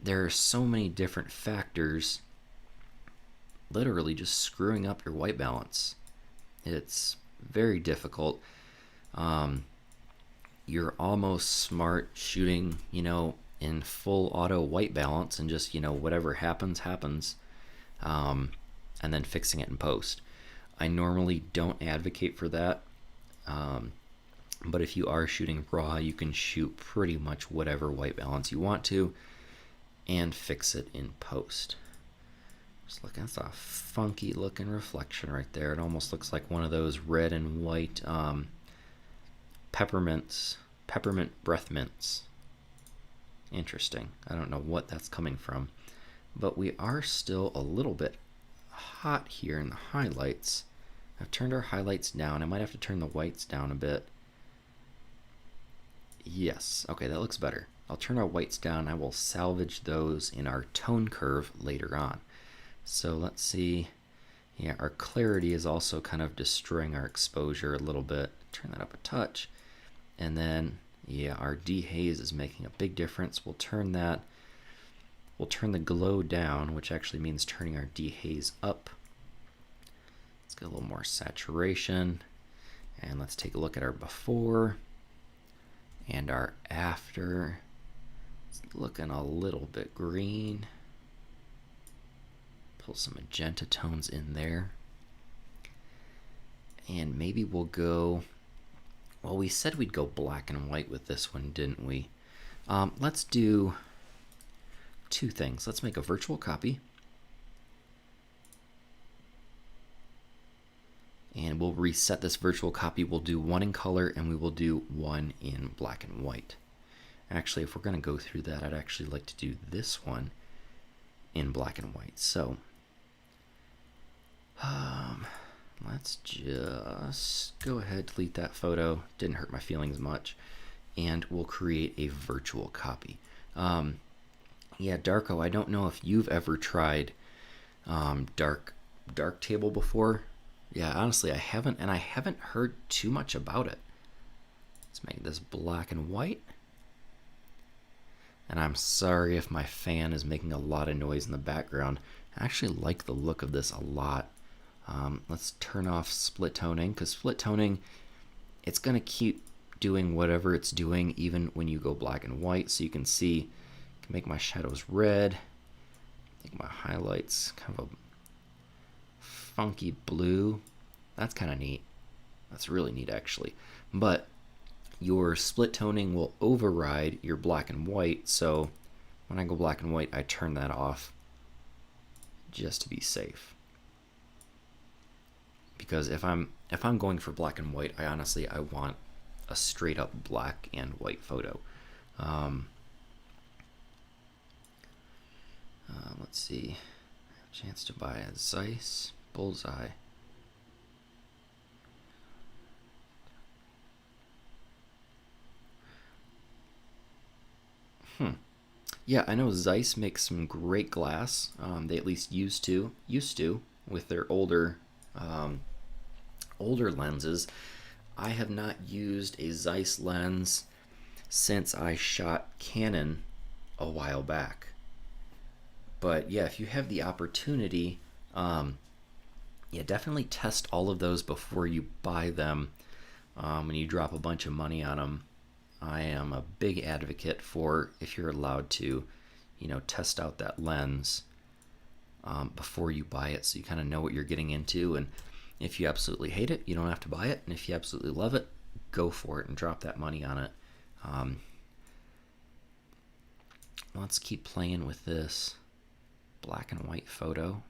there are so many different factors literally just screwing up your white balance. It's very difficult. You're almost smart shooting, in full auto white balance and just, whatever happens, and then fixing it in post. I normally don't advocate for that. But if you are shooting raw, you can shoot pretty much whatever white balance you want to and fix it in post. Just look, that's a funky looking reflection right there. It almost looks like one of those red and white peppermint breath mints. Interesting. I don't know what that's coming from, but we are still a little bit hot here in the highlights. I've turned our highlights down. I might have to turn the whites down a bit. Yes, okay, that looks better. I'll turn our whites down. I will salvage those in our tone curve later on. So let's see. Yeah, our clarity is also kind of destroying our exposure a little bit. Turn that up a touch. And then, yeah, our dehaze is making a big difference. We'll turn the glow down, which actually means turning our dehaze up. Let's get a little more saturation, and let's take a look at our before and our after. It's looking a little bit green. Pull some magenta tones in there, and maybe we'll go, well, we said we'd go black and white with this one, didn't we? Let's do two things. Let's make a virtual copy, and we'll reset this virtual copy. We'll do one in color and we will do one in black and white. Actually, if we're going to go through that, I'd actually like to do this one in black and white. So let's just go ahead, delete that photo. Didn't hurt my feelings much. And we'll create a virtual copy. Yeah, Darko, I don't know if you've ever tried Darktable before. Yeah, honestly, I haven't, and I haven't heard too much about it. Let's make this black and white. And I'm sorry if my fan is making a lot of noise in the background. I actually like the look of this a lot. Let's turn off split toning, because split toning, it's going to keep doing whatever it's doing even when you go black and white. So you can see, I can make my shadows red, make my highlights kind of a funky blue. That's kind of neat. That's really neat, actually. But your split toning will override your black and white, so when I go black and white, I turn that off just to be safe. Because if I'm going for black and white, I want a straight up black and white photo. Let's see. Chance to buy a Zeiss Bullseye. Yeah, I know Zeiss makes some great glass. They at least used to with their older lenses. I have not used a Zeiss lens since I shot Canon a while back. But yeah, if you have the opportunity, yeah, definitely test all of those before you buy them. When you drop a bunch of money on them, I am a big advocate for, if you're allowed to, test out that lens before you buy it, so you kind of know what you're getting into. And if you absolutely hate it, you don't have to buy it. And if you absolutely love it, go for it and drop that money on it. Let's keep playing with this black and white photo.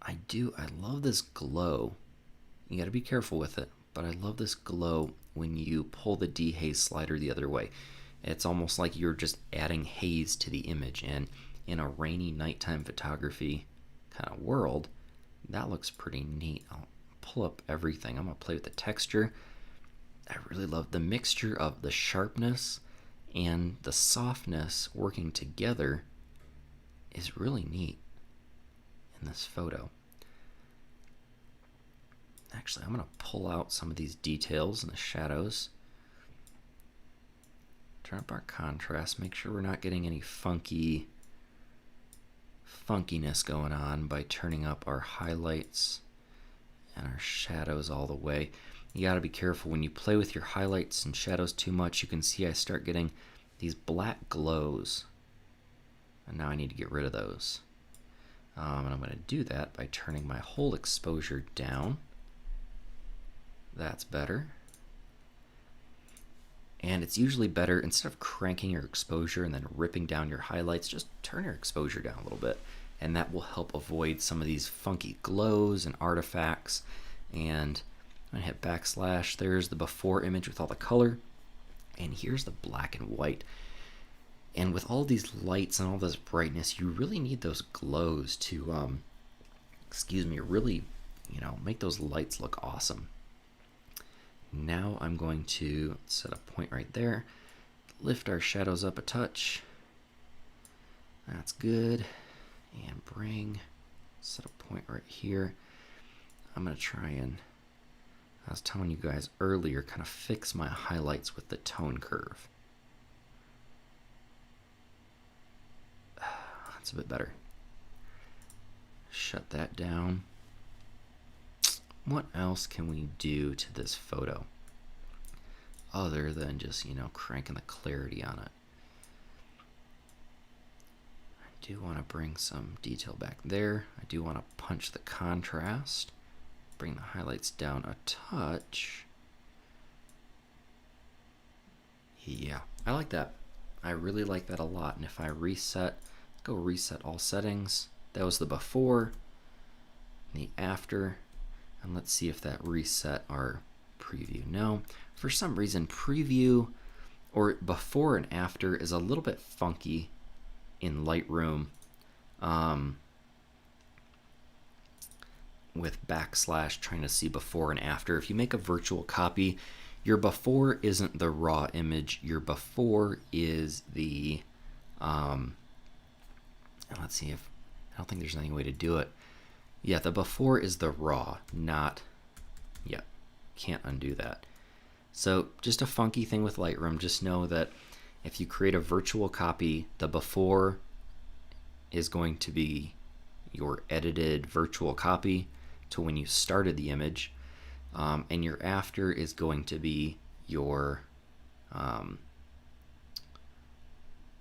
I love this glow. You got to be careful with it, but I love this glow when you pull the dehaze slider the other way. It's almost like you're just adding haze to the image, and in a rainy nighttime photography kind of world, that looks pretty neat. I'll pull up everything. I'm going to play with the texture. I really love the mixture of the sharpness and the softness working together is really neat in this photo. Actually, I'm going to pull out some of these details in the shadows. Turn up our contrast, make sure we're not getting any funkiness going on by turning up our highlights and our shadows all the way. You got to be careful when you play with your highlights and shadows too much. You can see I start getting these black glows, and now I need to get rid of those. And I'm going to do that by turning my whole exposure down. That's better. And it's usually better, instead of cranking your exposure and then ripping down your highlights, just turn your exposure down a little bit, and that will help avoid some of these funky glows and artifacts. And I'm going to hit backslash. There's the before image with all the color, and here's the black and white. And with all these lights and all this brightness, you really need those glows to, really, make those lights look awesome. Now I'm going to set a point right there, lift our shadows up a touch. That's good. And set a point right here. I'm going to try and, I was telling you guys earlier, kind of fix my highlights with the tone curve. That's a bit better. Shut that down. What else can we do to this photo other than just, cranking the clarity on it? I do want to bring some detail back there. I do want to punch the contrast, bring the highlights down a touch. Yeah, I like that. I really like that a lot. And if I reset, go reset all settings. That was the before, the after. And let's see if that reset our preview. No, for some reason preview or before and after is a little bit funky in Lightroom with backslash trying to see before and after. If you make a virtual copy, your before isn't the raw image. Your before is the, let's see if, I don't think there's any way to do it. Yeah, the before is the raw, not, can't undo that. So just a funky thing with Lightroom, just know that if you create a virtual copy, the before is going to be your edited virtual copy to when you started the image, and your after is going to be your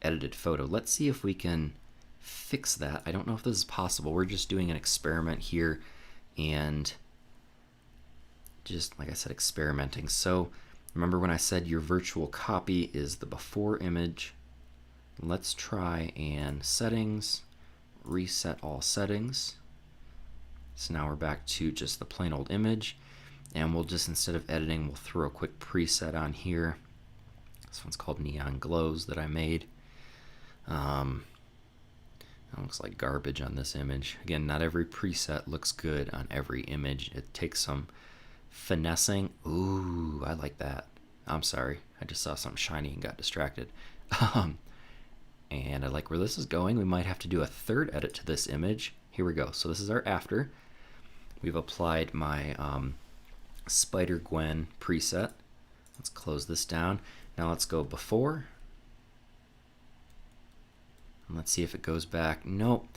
edited photo. Let's see if we can fix that. I don't know if this is possible. We're just doing an experiment here, and just like I said, experimenting. So remember when I said your virtual copy is the before image? Let's try and settings, reset all settings. So now we're back to just the plain old image, and we'll just, instead of editing, we'll throw a quick preset on here. This one's called Neon Glows that I made. It looks like garbage on this image. Again, not every preset looks good on every image. It takes some finessing. Ooh, I like that. I'm sorry. I just saw something shiny and got distracted. And I like where this is going. We might have to do a third edit to this image. Here we go. So this is our after. We've applied my Spider-Gwen preset. Let's close this down. Now let's go before. Let's see if it goes back. Nope.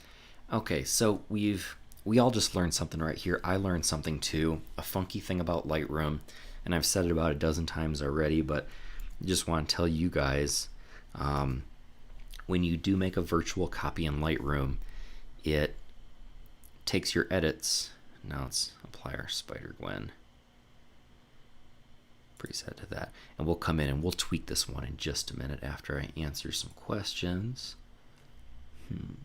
Okay, so we've we all just learned something right here. I learned something too. A funky thing about Lightroom, and I've said it about a dozen times already, but I just want to tell you guys, when you do make a virtual copy in Lightroom, it takes your edits. Now let's apply our Spider Gwen preset to that, and we'll come in and we'll tweak this one in just a minute after I answer some questions. Kind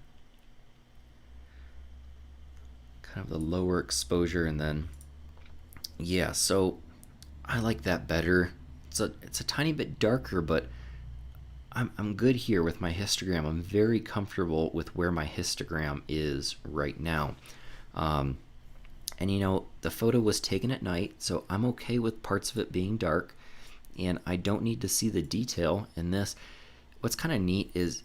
of the lower exposure, and then yeah, so I like that better. It's a tiny bit darker, but I'm good here with my histogram. I'm very comfortable with where my histogram is right now. And you know, the photo was taken at night, so I'm okay with parts of it being dark, and I don't need to see the detail in this. What's kind of neat is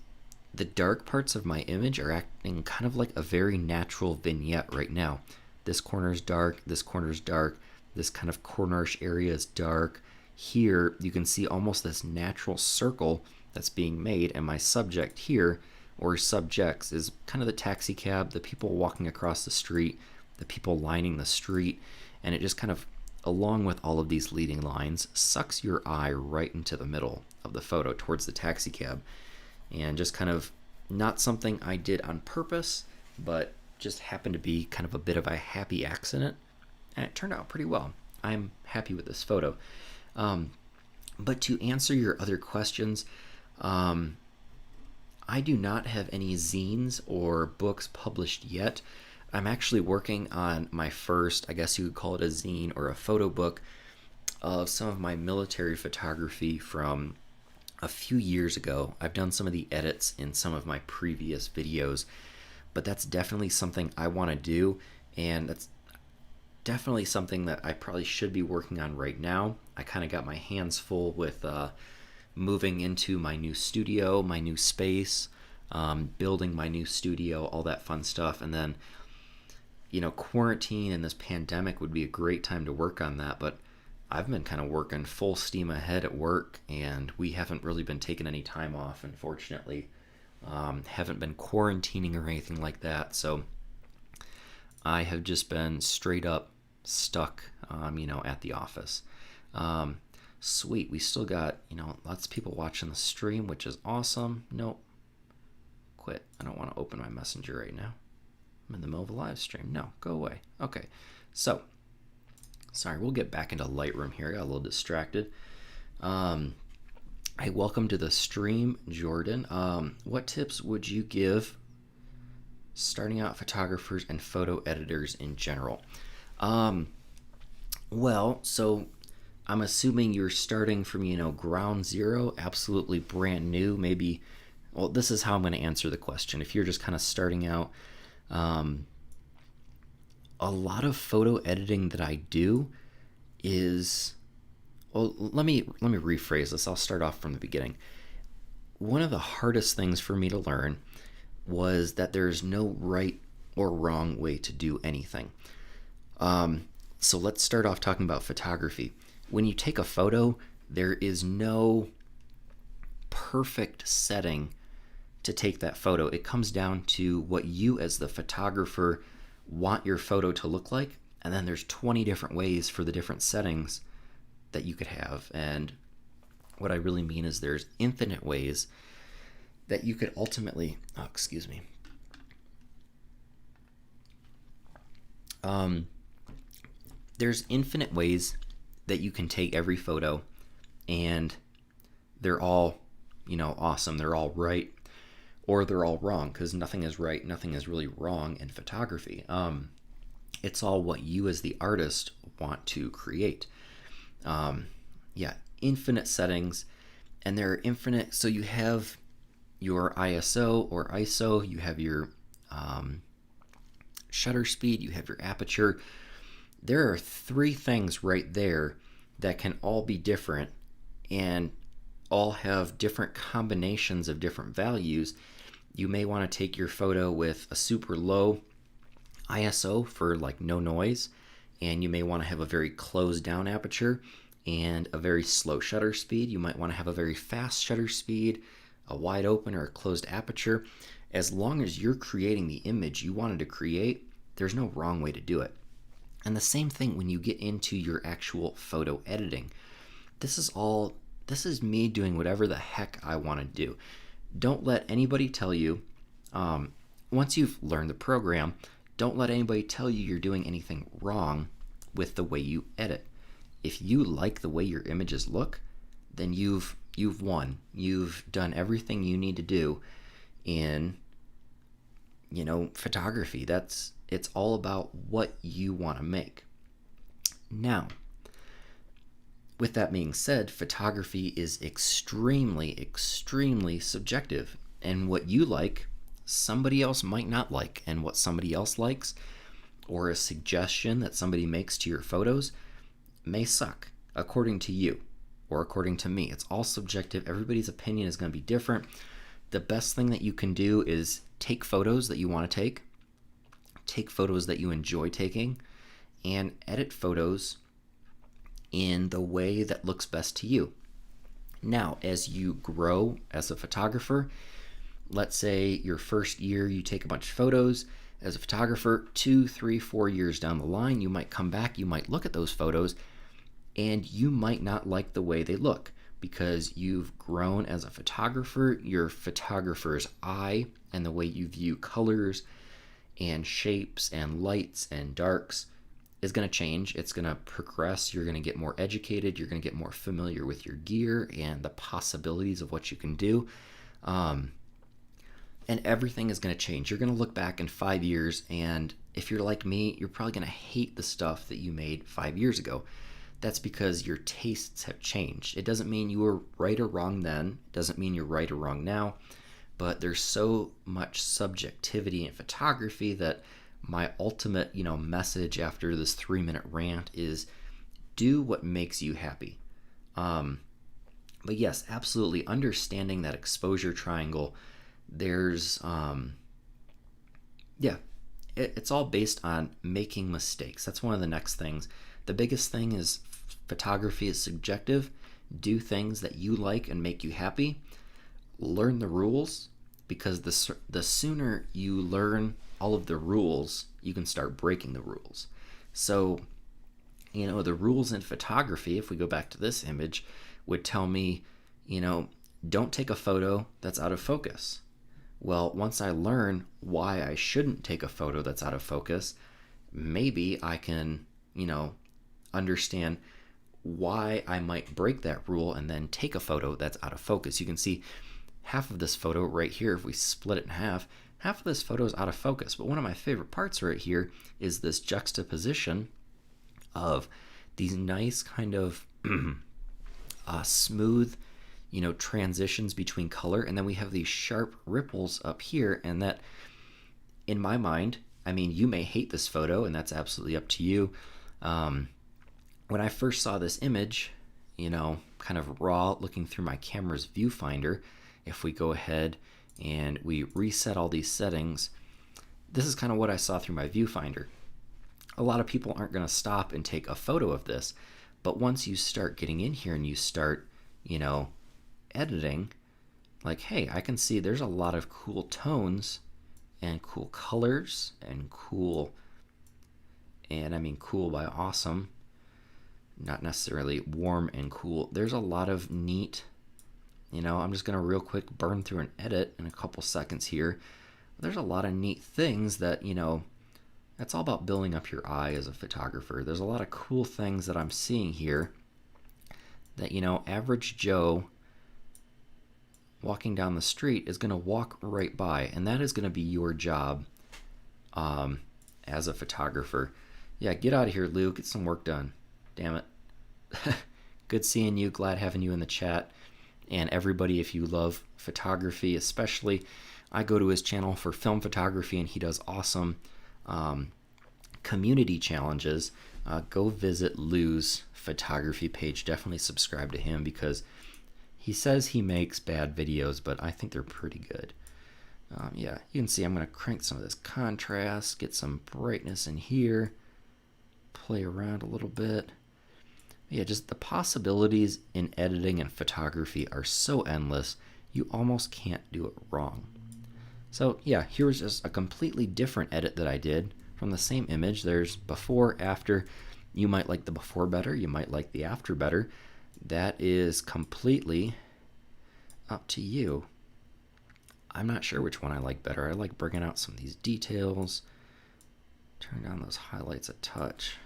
the dark parts of my image are acting kind of like a very natural vignette right now. This corner's dark, this corner's dark, this kind of cornerish area is dark. Here you can see almost this natural circle that's being made, and my subject here, or subjects, is kind of the taxi cab, the people walking across the street, the people lining the street, and it just kind of, along with all of these leading lines, sucks your eye right into the middle of the photo towards the taxi cab, and just kind of not something I did on purpose, but just happened to be kind of a bit of a happy accident, and it turned out pretty well. I'm happy with this photo. But to answer your other questions, I do not have any zines or books published yet. I'm actually working on my first, I guess you could call it a zine or a photo book, of some of my military photography from a few years ago. I've done some of the edits in some of my previous videos, but that's definitely something I want to do, and that's definitely something that I probably should be working on right now. I kind of got my hands full with moving into my new studio, my new space, building my new studio, all that fun stuff, and then you know, quarantine and this pandemic would be a great time to work on that, but I've been kind of working full steam ahead at work, and we haven't really been taking any time off, unfortunately. Haven't been quarantining or anything like that, so I have just been straight up stuck, you know, at the office. Sweet, we still got, you know, lots of people watching the stream, which is awesome. Nope, quit. I don't want to open my messenger right now. I'm in the middle of a live stream. No, go away. Okay, so sorry, we'll get back into Lightroom here. I got a little distracted. Hey, welcome to the stream, Jordan. What tips would you give starting out photographers and photo editors in general? Well, so I'm assuming you're starting from, you know, ground zero, absolutely brand new, maybe. Well, this is how I'm going to answer the question. If you're just kind of starting out, a lot of photo editing that I do is, well, let me rephrase this. I'll start off from the beginning. One of the hardest things for me to learn was that there's no right or wrong way to do anything. So let's start off talking about photography. When you take a photo, there is no perfect setting to take that photo. It comes down to what you as the photographer want your photo to look like, and then there's 20 different ways for the different settings that you could have. And what I really mean is there's infinite ways that you could ultimately, there's infinite ways that you can take every photo, and they're all, you know, awesome. They're all right, or they're all wrong, because nothing is right, nothing is really wrong in photography. It's all what you as the artist want to create. Infinite settings, and there are infinite, so you have your ISO or ISO, you have your shutter speed, you have your aperture. There are 3 things right there that can all be different and all have different combinations of different values. You may want to take your photo with a super low ISO for like no noise, and you may want to have a very closed down aperture and a very slow shutter speed. You might want to have a very fast shutter speed, a wide open or a closed aperture. As long as you're creating the image you wanted to create, There's no wrong way to do it. And the same thing when you get into your actual photo editing. This is me doing whatever the heck I want to do. Don't let anybody tell you, once you've learned the program, don't let anybody tell you you're doing anything wrong with the way you edit. If you like the way your images look, then you've won. You've done everything you need to do in photography. It's all about what you want to make. Now, with that being said, photography is extremely, extremely subjective. And what you like, somebody else might not like. And what somebody else likes, or a suggestion that somebody makes to your photos, may suck, according to you or according to me. It's all subjective. Everybody's opinion is going to be different. The best thing that you can do is take photos that you want to take photos that you enjoy taking, and edit photos in the way that looks best to you. Now, as you grow as a photographer, let's say your first year you take a bunch of photos. As a photographer, 2, 3, 4 years down the line, you might come back, you might look at those photos, and you might not like the way they look because you've grown as a photographer. Your photographer's eye and the way you view colors and shapes and lights and darks is going to change. It's going to progress. You're going to get more educated. You're going to get more familiar with your gear and the possibilities of what you can do. And everything is going to change. You're going to look back in 5 years, and if you're like me, you're probably going to hate the stuff that you made 5 years ago. That's because your tastes have changed. It doesn't mean you were right or wrong then. It doesn't mean you're right or wrong now. But there's so much subjectivity in photography that my ultimate, message after this 3-minute rant is do what makes you happy. But yes, absolutely understanding that exposure triangle. There's, it's all based on making mistakes. That's one of the next things. The biggest thing is photography is subjective. Do things that you like and make you happy. Learn the rules, because the sooner you learn all of the rules, you can start breaking the rules. So, the rules in photography, if we go back to this image, would tell me, don't take a photo that's out of focus. Well, once I learn why I shouldn't take a photo that's out of focus, maybe I can, understand why I might break that rule and then take a photo that's out of focus. You can see half of this photo right here. If we split it in half of this photo is out of focus. But one of my favorite parts right here is this juxtaposition of these nice kind of smooth, transitions between color. And then we have these sharp ripples up here. And that, in my mind, you may hate this photo, and that's absolutely up to you. When I first saw this image, kind of raw, looking through my camera's viewfinder, if we go ahead and we reset all these settings, this is kind of what I saw through my viewfinder. A lot of people aren't going to stop and take a photo of this, but once you start getting in here and you start, editing, like, hey, I can see there's a lot of cool tones and cool colors and cool by awesome, not necessarily warm and cool. There's a lot of neat, I'm just going to real quick burn through an edit in a couple seconds here. There's a lot of neat things that, that's all about building up your eye as a photographer. There's a lot of cool things that I'm seeing here that, average Joe walking down the street is going to walk right by, and that is going to be your job as a photographer. Yeah, get out of here, Lou. Get some work done. Damn it. Good seeing you. Glad having you in the chat. And everybody, if you love photography, especially, I go to his channel for film photography, and he does awesome community challenges. Go visit Lou's photography page. Definitely subscribe to him, because he says he makes bad videos, but I think they're pretty good. You can see I'm going to crank some of this contrast, get some brightness in here, play around a little bit. Just the possibilities in editing and photography are so endless, you almost can't do it wrong. So here's just a completely different edit that I did from the same image. There's before, after. You might like the before better, you might like the after better. That is completely up to you. I'm not sure which one I like better. I like bringing out some of these details. Turn down those highlights a touch.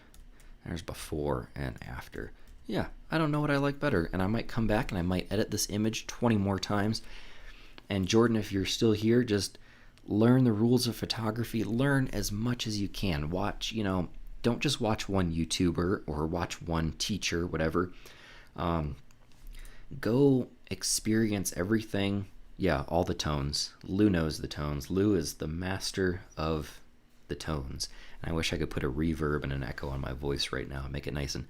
There's before and after. Yeah, I don't know what I like better, and I might come back and I might edit this image 20 more times. And Jordan, if you're still here, just learn the rules of photography. Learn as much as you can. Watch, don't just watch one YouTuber or watch one teacher, whatever. Go experience everything. Yeah, all the tones. Lou knows the tones. Lou is the master of the tones. And I wish I could put a reverb and an echo on my voice right now and make it nice and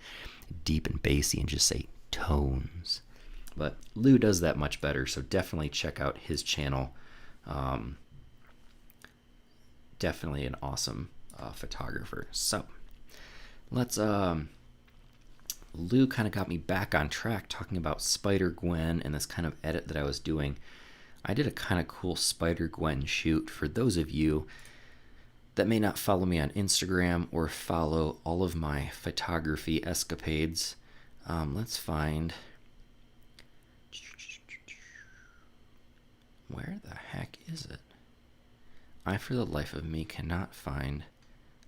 deep and bassy and just say tones. But Lou does that much better, so definitely check out his channel. Definitely an awesome photographer. So let's Lou kind of got me back on track talking about Spider-Gwen and this kind of edit that I was doing. I did a kind of cool Spider-Gwen shoot. For those of you that may not follow me on Instagram or follow all of my photography escapades, let's find... Where the heck is it? I, for the life of me, cannot find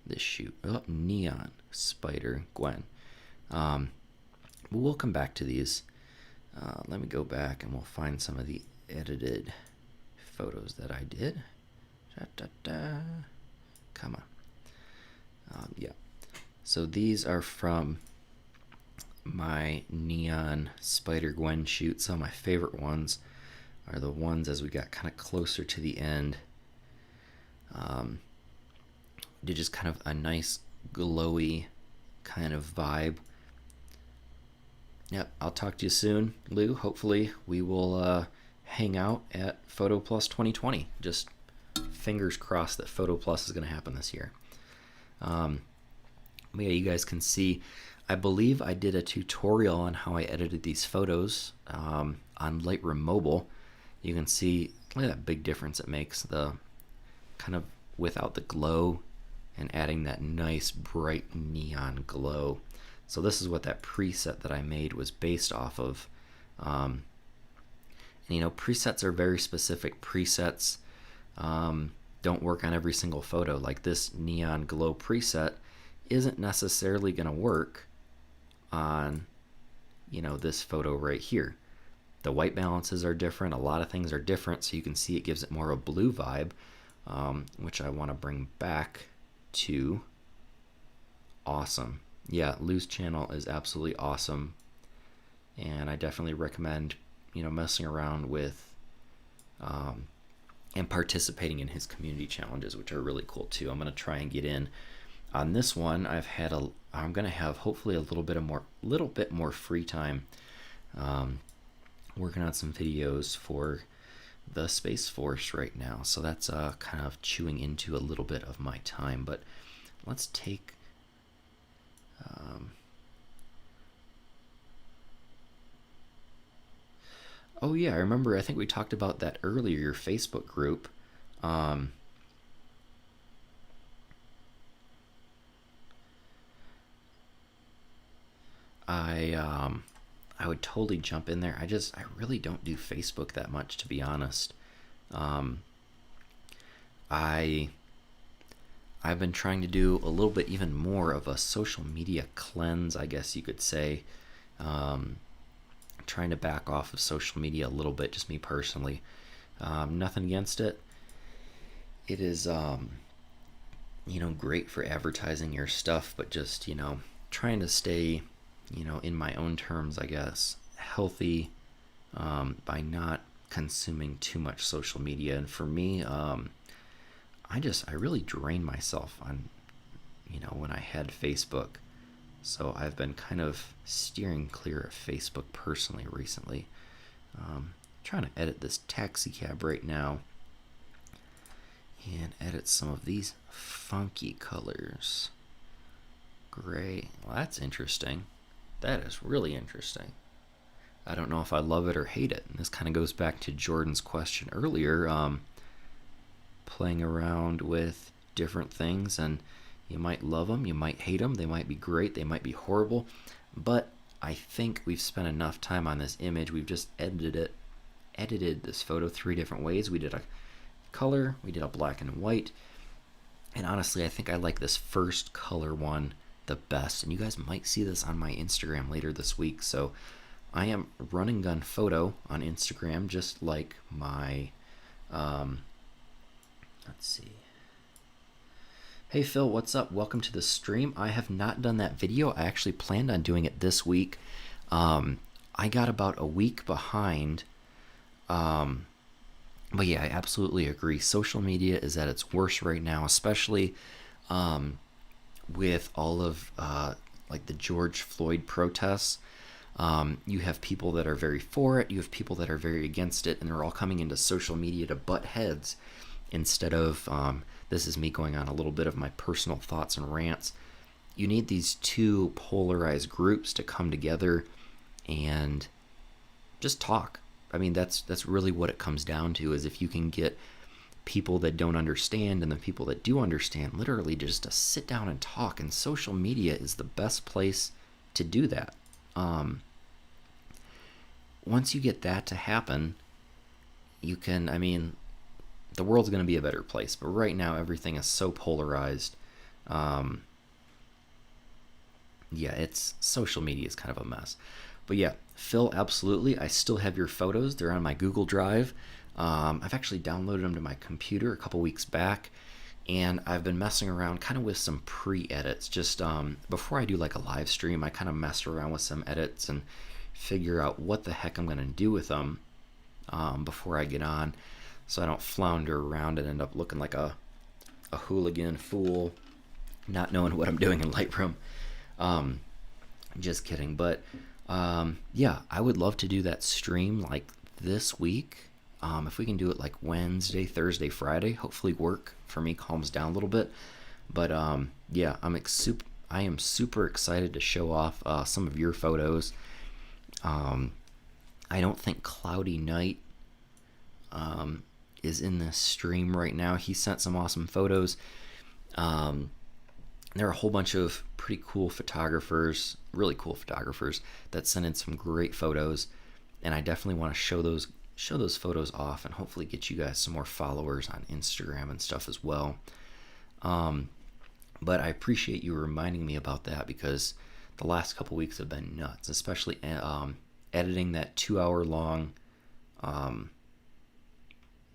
this shoot. Oh, Neon Spider-Gwen. We'll come back to these. Let me go back and we'll find some of the edited photos that I did. Come on. Yeah. So these are from my Neon Spider-Gwen shoot. Some of my favorite ones are the ones as we got kind of closer to the end. Did just kind of a nice glowy kind of vibe. Yep, I'll talk to you soon, Lou. Hopefully we will hang out at Photo Plus 2020. Just fingers crossed that Photo Plus is going to happen this year. Yeah, you guys can see, I believe I did a tutorial on how I edited these photos on Lightroom Mobile. You can see, look at that big difference it makes, the kind of without the glow and adding that nice bright neon glow. So this is what that preset that I made was based off of. And presets are very specific. Presets don't work on every single photo. Like this neon glow preset isn't necessarily going to work on, this photo right here. The white balances are different. A lot of things are different. So you can see it gives it more of a blue vibe, which I want to bring back to awesome. Yeah, Lou's channel is absolutely awesome, and I definitely recommend, messing around with and participating in his community challenges, which are really cool too. I'm going to try and get in on this one. I'm going to have hopefully a little bit more free time working on some videos for the Space Force right now. So that's kind of chewing into a little bit of my time, but let's take oh yeah, I remember, I think we talked about that earlier, your Facebook group. I would totally jump in there. I really don't do Facebook that much, to be honest. I've been trying to do a little bit even more of a social media cleanse, I guess you could say. Trying to back off of social media a little bit, just me personally. Nothing against it. It is, great for advertising your stuff, but just, trying to stay, in my own terms, I guess, healthy by not consuming too much social media. And for me, I really drain myself on, when I had Facebook. So I've been kind of steering clear of Facebook personally recently. Trying to edit this taxi cab right now and edit some of these funky colors. Gray. Well, that's interesting. That is really interesting. I don't know if I love it or hate it. And this kind of goes back to Jordan's question earlier, playing around with different things. And You might love them, you might hate them, they might be great, they might be horrible, but I think we've spent enough time on this image. We've just edited this photo 3 different ways. We did a color, we did a black and white, and honestly I think I like this first color one the best, and you guys might see this on my Instagram later this week. So I am run and gun photo on Instagram, just like my let's see. Hey Phil, what's up? Welcome to the stream. I have not done that video. I actually planned on doing it this week. I got about a week behind. But yeah, I absolutely agree. Social media is at its worst right now, especially with all of like the George Floyd protests. You have people that are very for it, you have people that are very against it, and they're all coming into social media to butt heads instead of, this is me going on a little bit of my personal thoughts and rants. You need these two polarized groups to come together and just talk. I mean, that's really what it comes down to, is if you can get people that don't understand and the people that do understand literally just to sit down and talk, and social media is the best place to do that. Once you get that to happen, you can, I mean, the world's going to be a better place, but right now everything is so polarized. Yeah, it's, social media is kind of a mess. But yeah, Phil, absolutely. I still have your photos. They're on my Google Drive. I've actually downloaded them to my computer a couple weeks back, and I've been messing around kind of with some pre-edits. Just before I do like a live stream, I kind of mess around with some edits and figure out what the heck I'm going to do with them before I get on, so I don't flounder around and end up looking like a hooligan fool, not knowing what I'm doing in Lightroom. Just kidding. But yeah, I would love to do that stream like this week. If we can do it like Wednesday, Thursday, Friday, hopefully work for me calms down a little bit. But yeah, I am super excited to show off some of your photos. I don't think Cloudy Night is in this stream right now. He sent some awesome photos. There are a whole bunch of pretty cool photographers, really cool photographers, that sent in some great photos, and I definitely want to show those photos off and hopefully get you guys some more followers on Instagram and stuff as well. But I appreciate you reminding me about that, because the last couple weeks have been nuts, especially editing that 2-hour long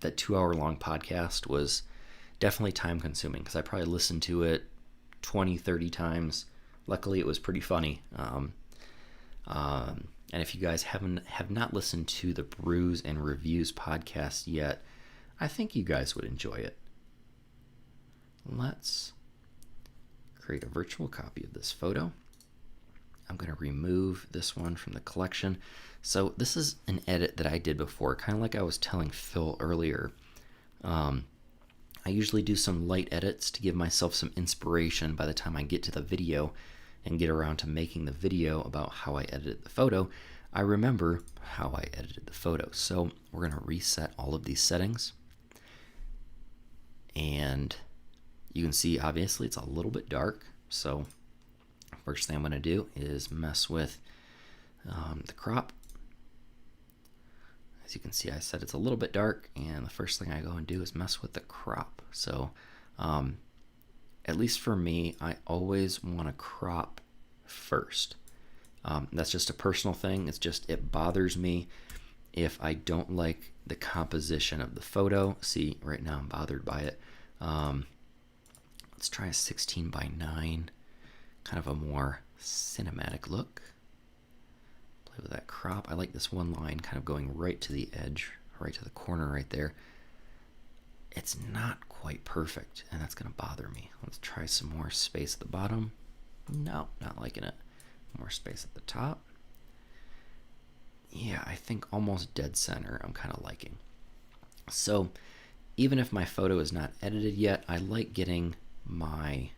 podcast was definitely time consuming, because I probably listened to it 20-30 times. Luckily it was pretty funny. And if you guys have not listened to the Brews and Reviews podcast yet, I think you guys would enjoy it. Let's create a virtual copy of this photo. I'm going to remove this one from the collection. So this is an edit that I did before, kind of like I was telling Phil earlier. I usually do some light edits to give myself some inspiration by the time I get to the video and get around to making the video about how I edited the photo. I remember how I edited the photo. So we're going to reset all of these settings. And you can see, obviously, it's a little bit dark. So first thing I'm going to do is mess with the crop. As you can see, I said it's a little bit dark, and the first thing I go and do is mess with the crop. So at least for me, I always want to crop first. That's just a personal thing. It's just, it bothers me if I don't like the composition of the photo. See, right now I'm bothered by it. Let's try a 16:9, kind of a more cinematic look. Play with that crop. I like this one line kind of going right to the edge, right to the corner right there. It's not quite perfect, and that's going to bother me. Let's try some more space at the bottom. No, not liking it. More space at the top. Yeah, I think almost dead center I'm kind of liking. So even if my photo is not edited yet, I like getting my,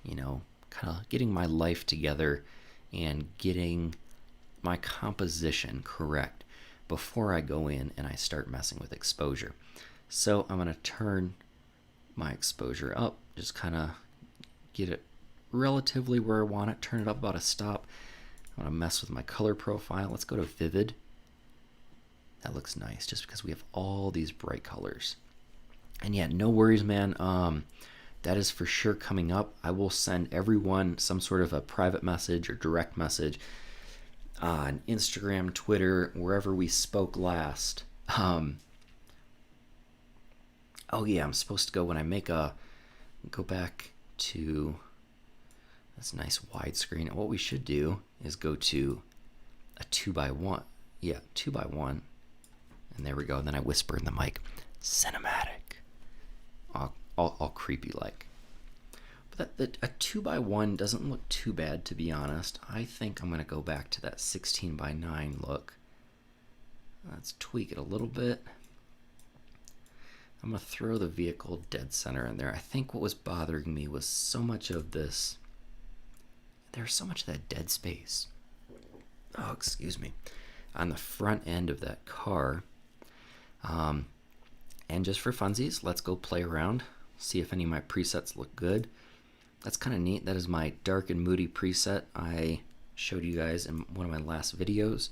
kind of getting my life together and getting my composition correct before I go in and I start messing with exposure. So I'm going to turn my exposure up, just kind of get it relatively where I want it, turn it up about a stop. I want to mess with my color profile. Let's go to vivid. That looks nice just because we have all these bright colors. And yeah, no worries, man. That is for sure coming up. I will send everyone some sort of a private message or direct message on Instagram, Twitter, wherever we spoke last. Oh yeah, I'm supposed to go when I go back to this nice widescreen. What we should do is go to a 2x1. Yeah, 2x1. And there we go. And then I whisper in the mic, cinematic. All creepy like. But a 2x1 doesn't look too bad, to be honest. I think I'm going to go back to that 16:9 look. Let's tweak it a little bit. I'm going to throw the vehicle dead center in there. I think what was bothering me was so much of this. There's so much of that dead space. Oh, excuse me. On the front end of that car. And just for funsies, let's go play around. See if any of my presets look good. That's kind of neat. That is my dark and moody preset I showed you guys in one of my last videos.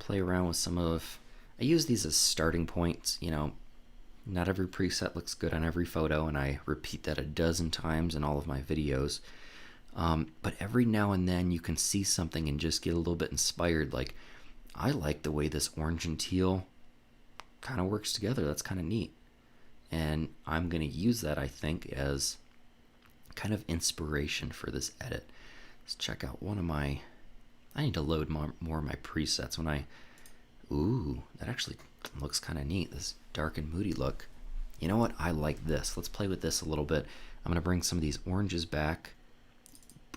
Play around with some of... I use these as starting points. You know, not every preset looks good on every photo, and I repeat that a dozen times in all of my videos. But every now and then you can see something and just get a little bit inspired. Like, I like the way this orange and teal kind of works together. That's kind of neat. And I'm going to use that, I think, as kind of inspiration for this edit. Let's check out one of my... I need to load more of my presets when I... Ooh, that actually looks kind of neat, this dark and moody look. You know what? I like this. Let's play with this a little bit. I'm going to bring some of these oranges back.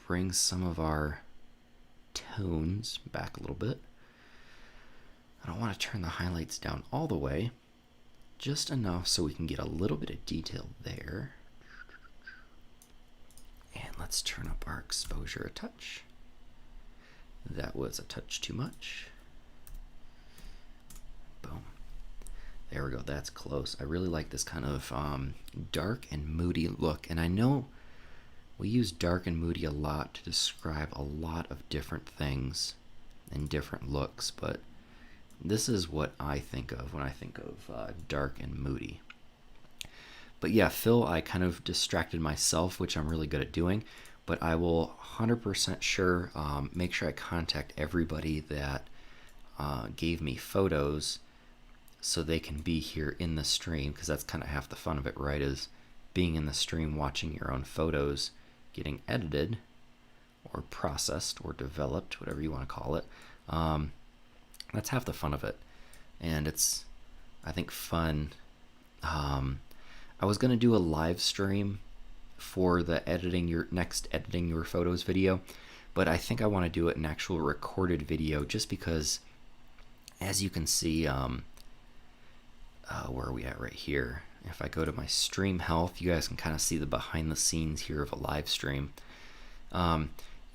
Bring some of our tones back a little bit. I don't want to turn the highlights down all the way. Just enough so we can get a little bit of detail there. And let's turn up our exposure a touch. That was a touch too much. Boom. There we go. That's close. I really like this kind of dark and moody look. And I know we use dark and moody a lot to describe a lot of different things and different looks, but this is what I think of when I think of dark and moody. But yeah, Phil, I kind of distracted myself, which I'm really good at doing, but I will 100% sure make sure I contact everybody that gave me photos so they can be here in the stream, because that's kind of half the fun of it, right, is being in the stream, watching your own photos getting edited or processed or developed, whatever you want to call it. That's half the fun of it. And it's, I think, fun. I was going to do a live stream for the editing your photos video, but I think I want to do it an actual recorded video, just because, as you can see, where are we at right here? If I go to my stream health, you guys can kind of see the behind the scenes here of a live stream.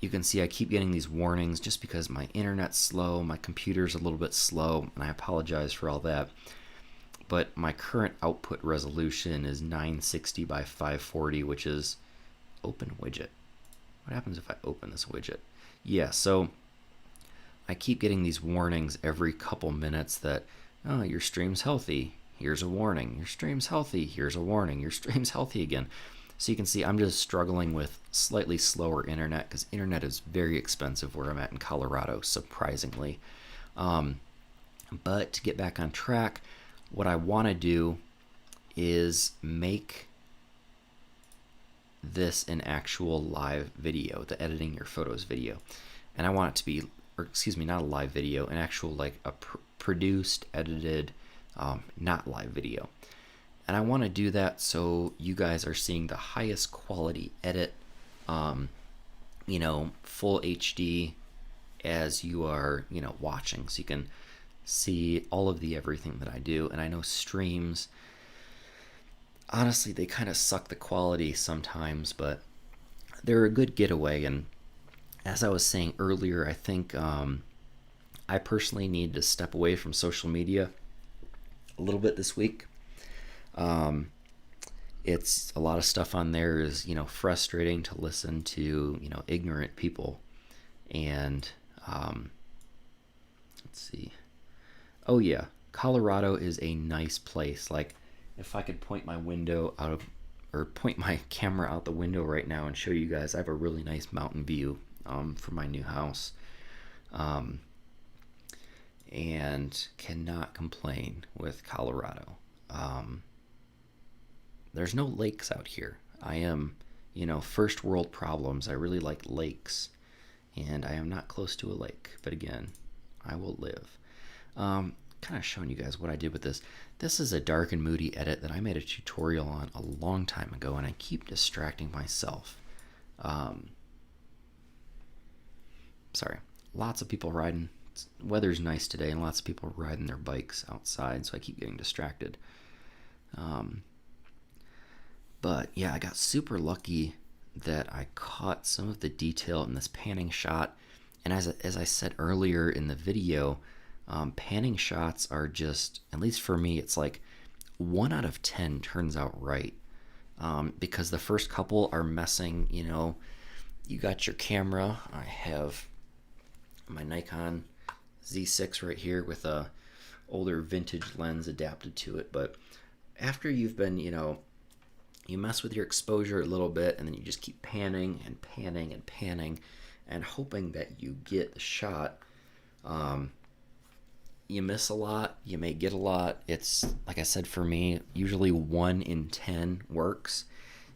You can see I keep getting these warnings just because my internet's slow, my computer's a little bit slow, and I apologize for all that. But my current output resolution is 960 by 540, which is open widget. What happens if I open this widget? Yeah, so I keep getting these warnings every couple minutes that, oh, your stream's healthy. Here's a warning. Your stream's healthy. Here's a warning. Your stream's healthy again. So you can see I'm just struggling with slightly slower internet, because internet is very expensive where I'm at in Colorado, surprisingly. But to get back on track, what I want to do is make this an actual live video, the editing your photos video. And I want it to be, or excuse me, not a live video, an actual like a produced, edited, not live video. And I want to do that so you guys are seeing the highest quality edit, you know, full HD as you are, you know, watching. So you can see all of the everything that I do. And I know streams, honestly, they kind of suck the quality sometimes, but they're a good getaway. And as I was saying earlier, I think I personally need to step away from social media a little bit this week. it's a lot of stuff on there is, frustrating to listen to, ignorant people. And let's see. Oh yeah, Colorado is a nice place. Like, if I could point my window out of, or point my camera out the window right now and show you guys, I have a really nice mountain view from my new house, and cannot complain with Colorado. There's no lakes out here. I am, first world problems. I really like lakes, and I am not close to a lake. But again, I will live. Kind of showing you guys what I did with this. This is a dark and moody edit that I made a tutorial on a long time ago, and I keep distracting myself. Sorry. Lots of people riding. Weather's nice today, and lots of people riding their bikes outside, so I keep getting distracted. But yeah, I got super lucky that I caught some of the detail in this panning shot. And as I said earlier in the video, panning shots are just, at least for me, it's like 1 out of 10 turns out right. Because the first couple are messing, you got your camera. I have my Nikon Z6 right here with a older vintage lens adapted to it. But after you've been, you mess with your exposure a little bit, and then you just keep panning and panning and panning and hoping that you get the shot. You miss a lot, you may get a lot. It's, like I said, for me, usually 1 in 10 works.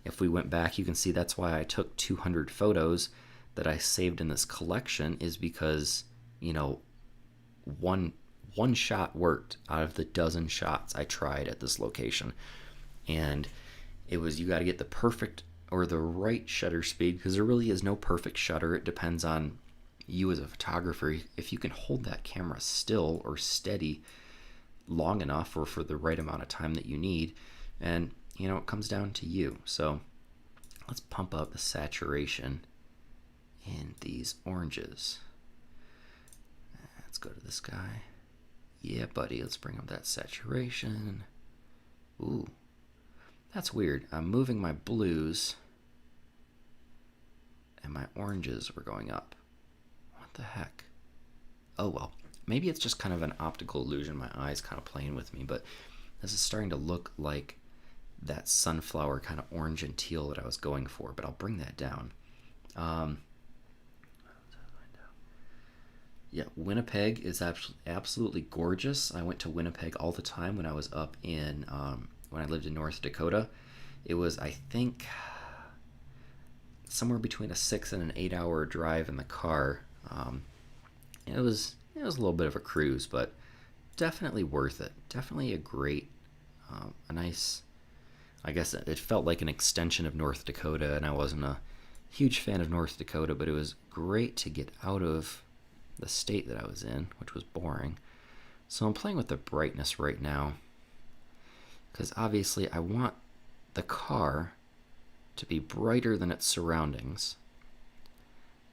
If we went back, you can see that's why I took 200 photos that I saved in this collection, is because, one shot worked out of the dozen shots I tried at this location. And it was, you got to get the perfect or the right shutter speed, because there really is no perfect shutter. It depends on you as a photographer. If you can hold that camera still or steady long enough, or for the right amount of time that you need, and it comes down to you. So let's pump up the saturation in these oranges. Let's go to this guy. Yeah, buddy, let's bring up that saturation. Ooh, that's weird. I'm moving my blues and my oranges were going up. What the heck? Oh well, maybe it's just kind of an optical illusion. My eyes kind of playing with me, but this is starting to look like that sunflower kind of orange and teal that I was going for, but I'll bring that down. Yeah, Winnipeg is absolutely gorgeous. I went to Winnipeg all the time when I was up in, when I lived in North Dakota. It was, I think, somewhere between a 6 and an 8 hour drive in the car. It was a little bit of a cruise, but definitely worth it. Definitely a great, a nice, I guess it felt like an extension of North Dakota, and I wasn't a huge fan of North Dakota, but it was great to get out of the state that I was in, which was boring. So I'm playing with the brightness right now, because obviously I want the car to be brighter than its surroundings,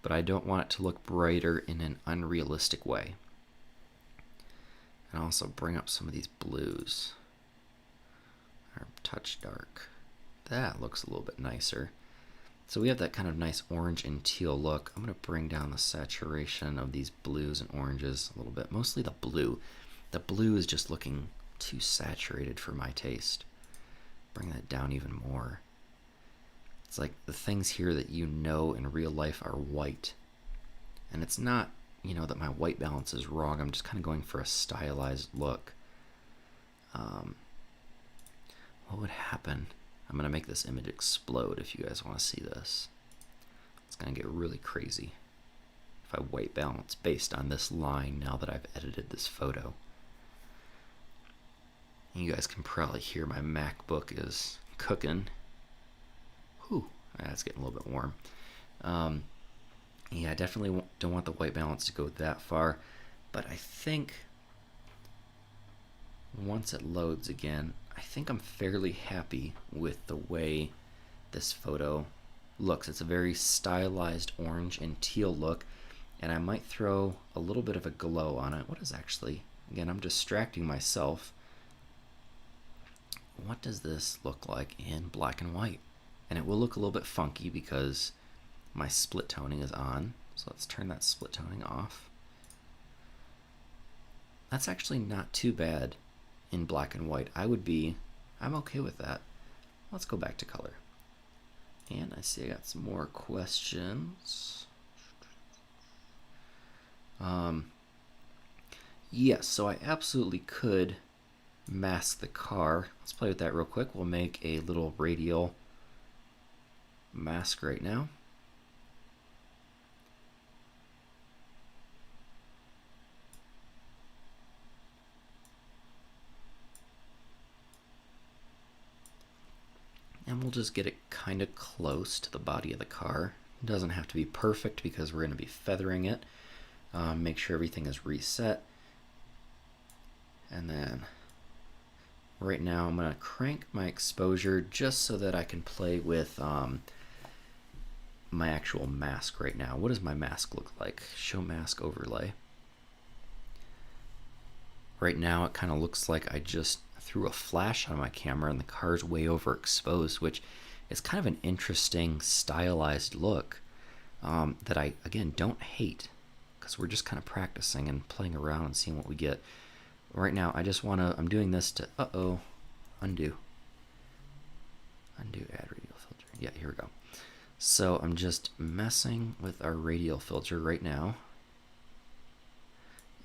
but I don't want it to look brighter in an unrealistic way. And also bring up some of these blues. Or touch dark. That looks a little bit nicer. So we have that kind of nice orange and teal look. I'm going to bring down the saturation of these blues and oranges a little bit. Mostly the blue. The blue is just looking too saturated for my taste. Bring that down even more. It's like the things here that in real life are white. And it's not, that my white balance is wrong. I'm just kind of going for a stylized look. What would happen? I'm going to make this image explode if you guys want to see this. It's going to get really crazy if I white balance based on this line now that I've edited this photo. You guys can probably hear my MacBook is cooking. Whew, that's getting a little bit warm. Yeah, I definitely don't want the white balance to go that far, but I think once it loads again, I think I'm fairly happy with the way this photo looks. It's a very stylized orange and teal look, and I might throw a little bit of a glow on it. What is actually, again, I'm distracting myself what does this look like in black and white? And it will look a little bit funky because my split toning is on. So let's turn that split toning off. That's actually not too bad in black and white. I'm okay with that. Let's go back to color. And I see I got some more questions. Yes, so I absolutely could mask the car. Let's play with that real quick. We'll make a little radial mask right now. And we'll just get it kind of close to the body of the car. It doesn't have to be perfect because we're going to be feathering it. Make sure everything is reset. And then right now I'm going to crank my exposure just so that I can play with my actual mask right now. What does my mask look like? Show mask overlay. Right now it kind of looks like I just threw a flash on my camera and the car's way overexposed, which is kind of an interesting stylized look that I, again, don't hate because we're just kind of practicing and playing around and seeing what we get. Right now I just want to, I'm doing this to, undo add radial filter. Yeah, here we go. So I'm just messing with our radial filter right now.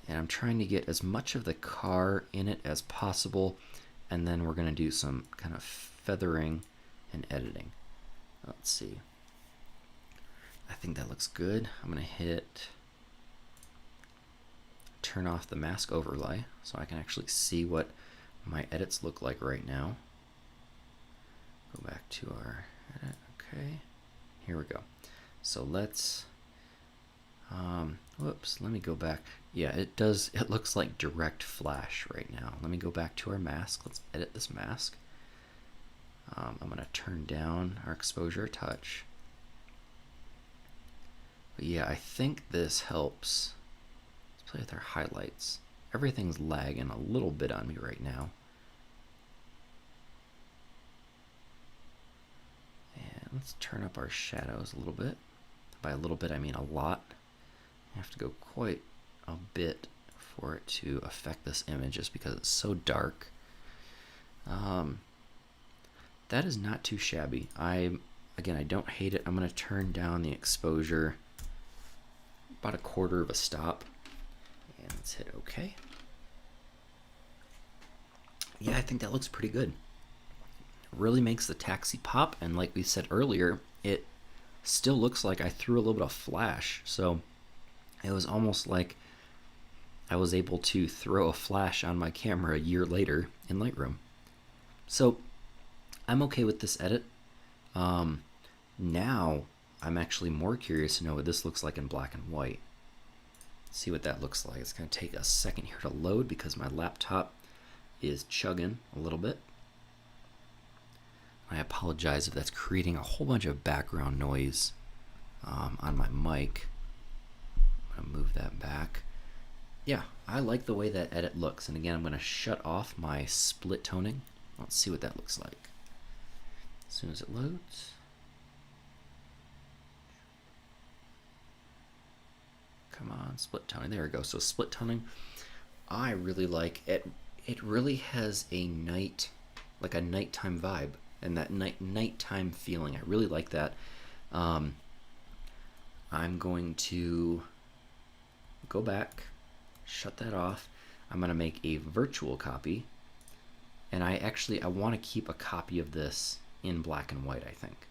And I'm trying to get as much of the car in it as possible. And then we're going to do some kind of feathering and editing. Let's see. I think that looks good. I'm going to hit turn off the mask overlay so I can actually see what my edits look like right now. Go back to our edit. Okay. Here we go. So let's whoops, let me go back. Yeah, it looks like direct flash right now. Let me go back to our mask. Let's edit this mask. I'm going to turn down our exposure a touch. But yeah, I think this helps. Let's play with our highlights. Everything's lagging a little bit on me right now. And let's turn up our shadows a little bit. By a little bit, I mean a lot. I have to go quite a bit for it to affect this image just because it's so dark. That is not too shabby. Again, I don't hate it. I'm going to turn down the exposure about 1/4 of a stop. And let's hit OK. Yeah, I think that looks pretty good. It really makes the taxi pop. And like we said earlier, it still looks like I threw a little bit of flash. So it was almost like I was able to throw a flash on my camera a year later in Lightroom. So I'm okay with this edit. Now I'm actually more curious to know what this looks like in black and white. See what that looks like. It's going to take a second here to load because my laptop is chugging a little bit. I apologize if that's creating a whole bunch of background noise on my mic. I'm going to move that back. Yeah, I like the way that edit looks. And again, I'm going to shut off my split toning. Let's see what that looks like. As soon as it loads. Come on, split toning. There we go. So split toning, I really like it. It really has a like a nighttime vibe and that nighttime feeling. I really like that. I'm going to go back, shut that off. I'm going to make a virtual copy. And I want to keep a copy of this in black and white, I think.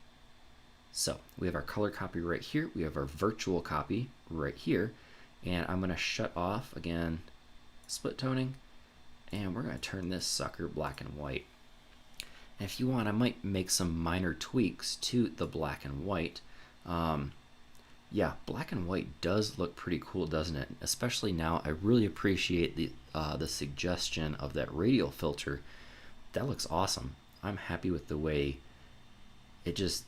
So we have our color copy right here. We have our virtual copy right here. And I'm going to shut off, again, split toning. And we're going to turn this sucker black and white. And if you want, I might make some minor tweaks to the black and white. Yeah, black and white does look pretty cool, doesn't it? Especially now, I really appreciate the suggestion of that radial filter. That looks awesome. I'm happy with the way it just,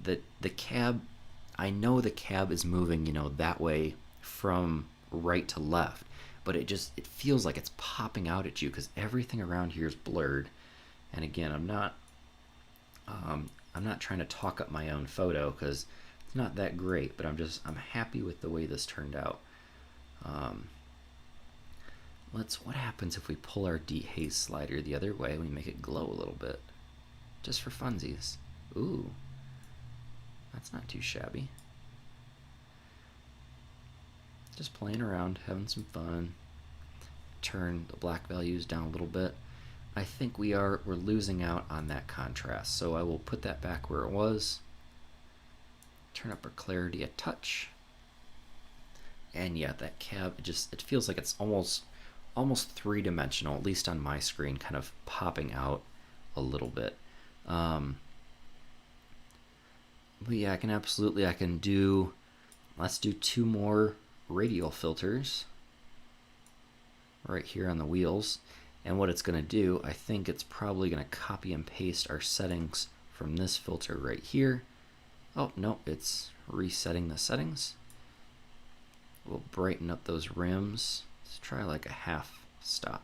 the cab, I know the cab is moving, that way from right to left, but it feels like it's popping out at you because everything around here is blurred. And again, I'm not trying to talk up my own photo because it's not that great, but I'm happy with the way this turned out. What happens if we pull our dehaze slider the other way and we make it glow a little bit? Just for funsies. Ooh, that's not too shabby. Just playing around, having some fun. Turn the black values down a little bit. I think we're losing out on that contrast, so I will put that back where it was. Turn up our clarity a touch. And yeah, that cab, it feels like it's almost three-dimensional, at least on my screen, kind of popping out a little bit. But yeah, let's do 2 more radial filters right here on the wheels. And what it's going to do, I think it's probably going to copy and paste our settings from this filter right here. Oh, no, it's resetting the settings. We'll brighten up those rims. Let's try like a half stop.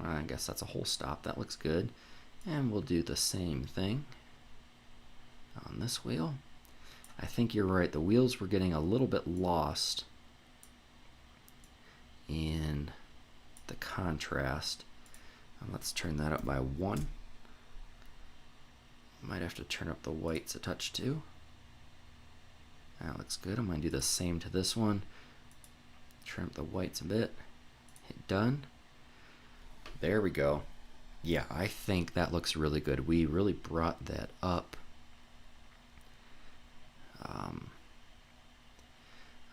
I guess that's a whole stop. That looks good. And we'll do the same thing on this wheel. I think you're right. The wheels were getting a little bit lost in the contrast. And let's turn that up by 1. Might have to turn up the whites a touch too. That looks good. I'm going to do the same to this one. Turn up the whites a bit. Hit done. There we go. Yeah, I think that looks really good. We really brought that up.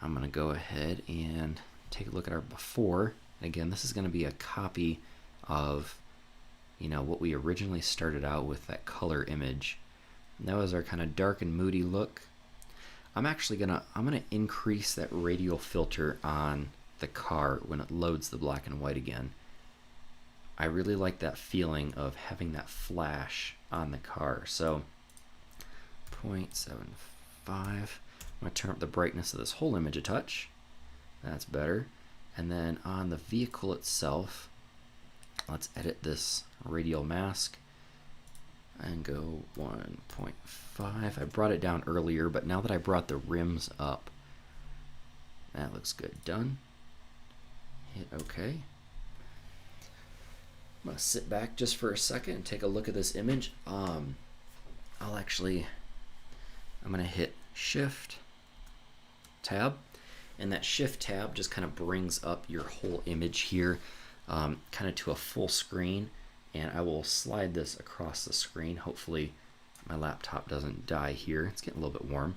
I'm going to go ahead and take a look at our before. Again, this is going to be a copy of, what we originally started out with, that color image. And that was our kind of dark and moody look. I'm gonna increase that radial filter on the car when it loads the black and white again. I really like that feeling of having that flash on the car. So 0.75. I'm gonna turn up the brightness of this whole image a touch. That's better. And then on the vehicle itself, let's edit this radial mask and go 1.5. I brought it down earlier, but now that I brought the rims up, that looks good. Done. Hit OK. I'm going to sit back just for a second and take a look at this image. I'm going to hit Shift Tab, and that Shift Tab just kind of brings up your whole image here, kind of to a full screen. And I will slide this across the screen. Hopefully my laptop doesn't die here. It's getting a little bit warm.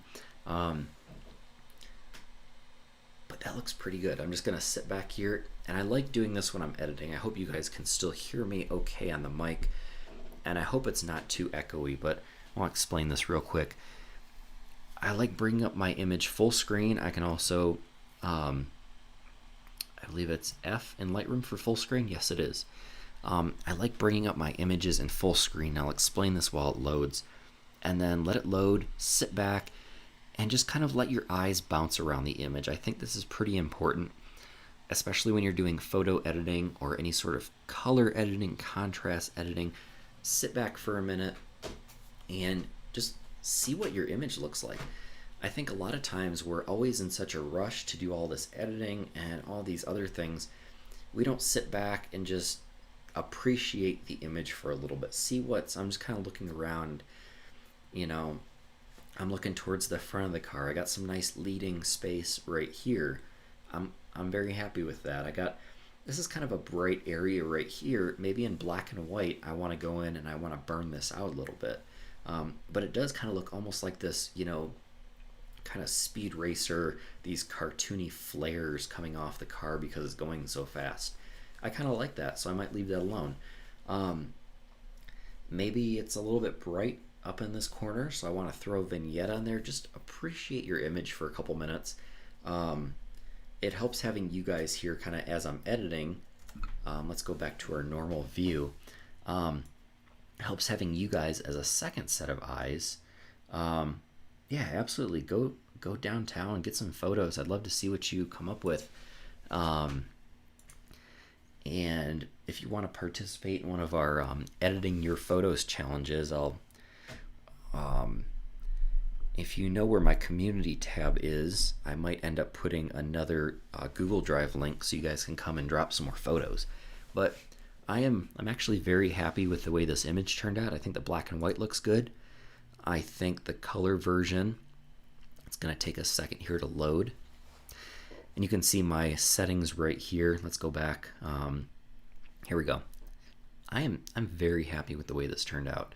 But that looks pretty good. I'm just going to sit back here. And I like doing this when I'm editing. I hope you guys can still hear me okay on the mic. And I hope it's not too echoey, but I want to explain this real quick. I like bringing up my image full screen. I can also, I believe it's F in Lightroom for full screen. Yes, it is. I like bringing up my images in full screen. I'll explain this while it loads. And then let it load, sit back, and just kind of let your eyes bounce around the image. I think this is pretty important, especially when you're doing photo editing or any sort of color editing, contrast editing. Sit back for a minute and just see what your image looks like. I think a lot of times we're always in such a rush to do all this editing and all these other things. We don't sit back and just appreciate the image for a little bit. I'm just kind of looking around, I'm looking towards the front of the car. I got some nice leading space right here. I'm very happy with that. This is kind of a bright area right here. Maybe in black and white, I want to go in and I want to burn this out a little bit. But it does kind of look almost like this, kind of speed racer, these cartoony flares coming off the car because it's going so fast. I kind of like that, so I might leave that alone. Maybe it's a little bit bright up in this corner, so I want to throw a vignette on there. Just appreciate your image for a couple minutes. It helps having you guys here kind of as I'm editing. Let's go back to our normal view. It helps having you guys as a second set of eyes. Yeah, absolutely. Go downtown and get some photos. I'd love to see what you come up with. And if if you want to participate in one of our editing your photos challenges, if you know where my community tab is, I might end up putting another Google Drive link so you guys can come and drop some more photos. But I'm actually very happy with the way this image turned out. I think the black and white looks good. I think the color version, it's going to take a second here to load. And you can see my settings right here. Let's go back. Here we go. I'm very happy with the way this turned out.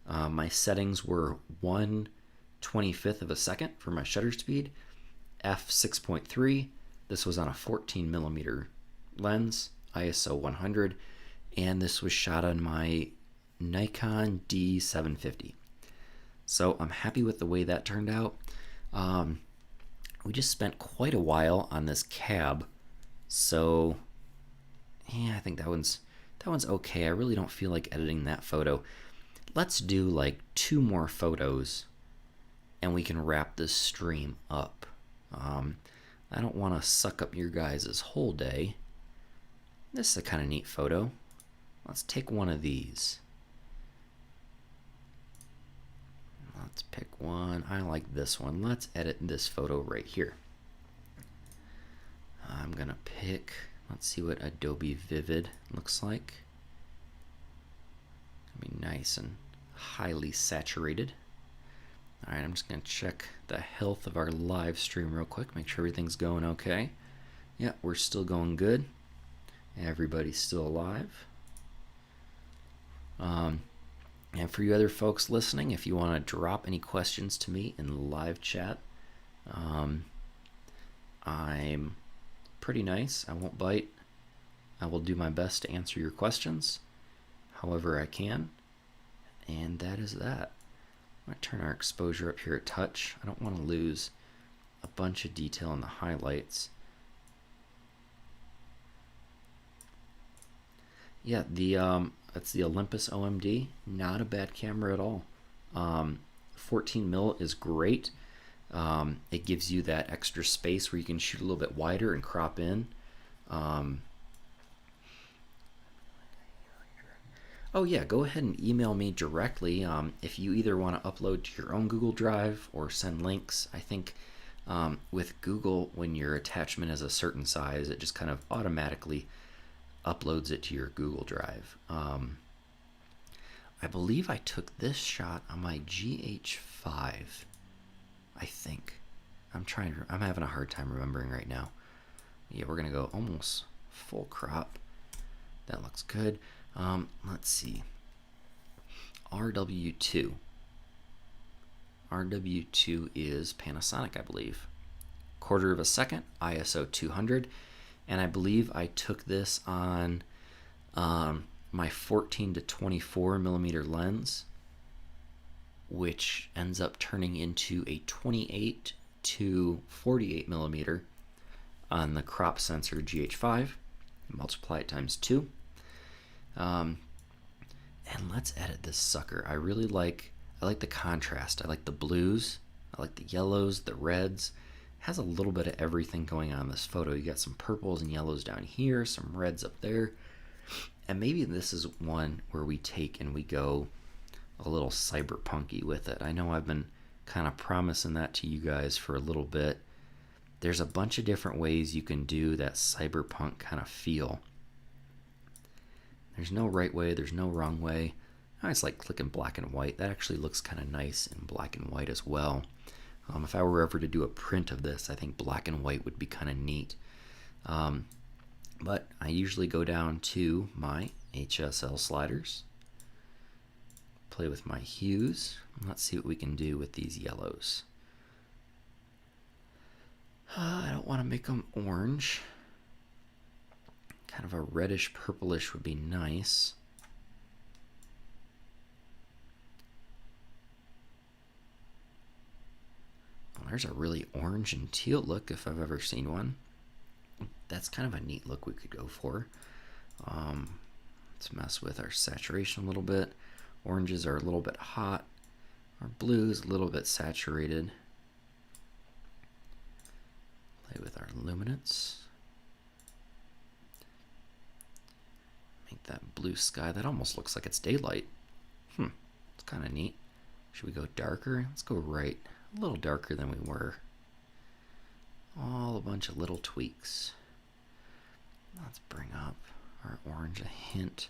My settings were 1/25 of a second for my shutter speed, f6.3. This was on a 14mm lens, ISO 100, and this was shot on my Nikon D750. So I'm happy with the way that turned out. We just spent quite a while on this cab, so yeah, I think that one's okay. I really don't feel like editing that photo. Let's do like 2 more photos and we can wrap this stream up. I don't want to suck up your guys' whole day. This is a kind of neat photo. Let's take one of these. Let's pick one. I like this one. Let's edit this photo right here. I'm gonna pick, let's see what Adobe Vivid looks like. It'll be nice and highly saturated. Alright, I'm just gonna check the health of our live stream real quick, make sure everything's going okay. Yeah, we're still going good. Everybody's still alive. And for you other folks listening, if you want to drop any questions to me in live chat, I'm pretty nice. I won't bite. I will do my best to answer your questions however I can. And that is that. I'm going to turn our exposure up here a touch. I don't want to lose a bunch of detail in the highlights. Yeah, that's the Olympus OMD. Not a bad camera at all. 14mm is great. It gives you that extra space where you can shoot a little bit wider and crop in. Oh yeah, go ahead and email me directly if you either want to upload to your own Google Drive or send links. I think with Google, when your attachment is a certain size, it just kind of automatically uploads it to your Google Drive. I believe I took this shot on my GH5. I think. I'm having a hard time remembering right now. Yeah, we're gonna go almost full crop. That looks good. Let's see. RW2. RW2 is Panasonic, I believe. 1/4 of a second, ISO 200. And I believe I took this on my 14 to 24mm lens, which ends up turning into a 28 to 48mm on the crop sensor GH5. Multiply it times 2. And let's edit this sucker. I like the contrast. I like the blues. I like the yellows, the reds. Has a little bit of everything going on in this photo. You got some purples and yellows down here, some reds up there. And maybe this is one where we take and we go a little cyberpunky with it. I know I've been kind of promising that to you guys for a little bit. There's a bunch of different ways you can do that cyberpunk kind of feel. There's no right way, there's no wrong way. I just like clicking black and white. That actually looks kind of nice in black and white as well. If I were ever to do a print of this, I think black and white would be kind of neat. But I usually go down to my HSL sliders, play with my hues, and let's see what we can do with these yellows. I don't want to make them orange. Kind of a reddish purplish would be nice. Well, there's a really orange and teal look if I've ever seen one. That's kind of a neat look we could go for. Let's mess with our saturation a little bit. Oranges are a little bit hot. Our blue is a little bit saturated. Play with our luminance. Make that blue sky. That almost looks like it's daylight. It's kind of neat. Should we go darker? Let's go right. A little darker than we were. All a bunch of little tweaks. Let's bring up our orange a hint.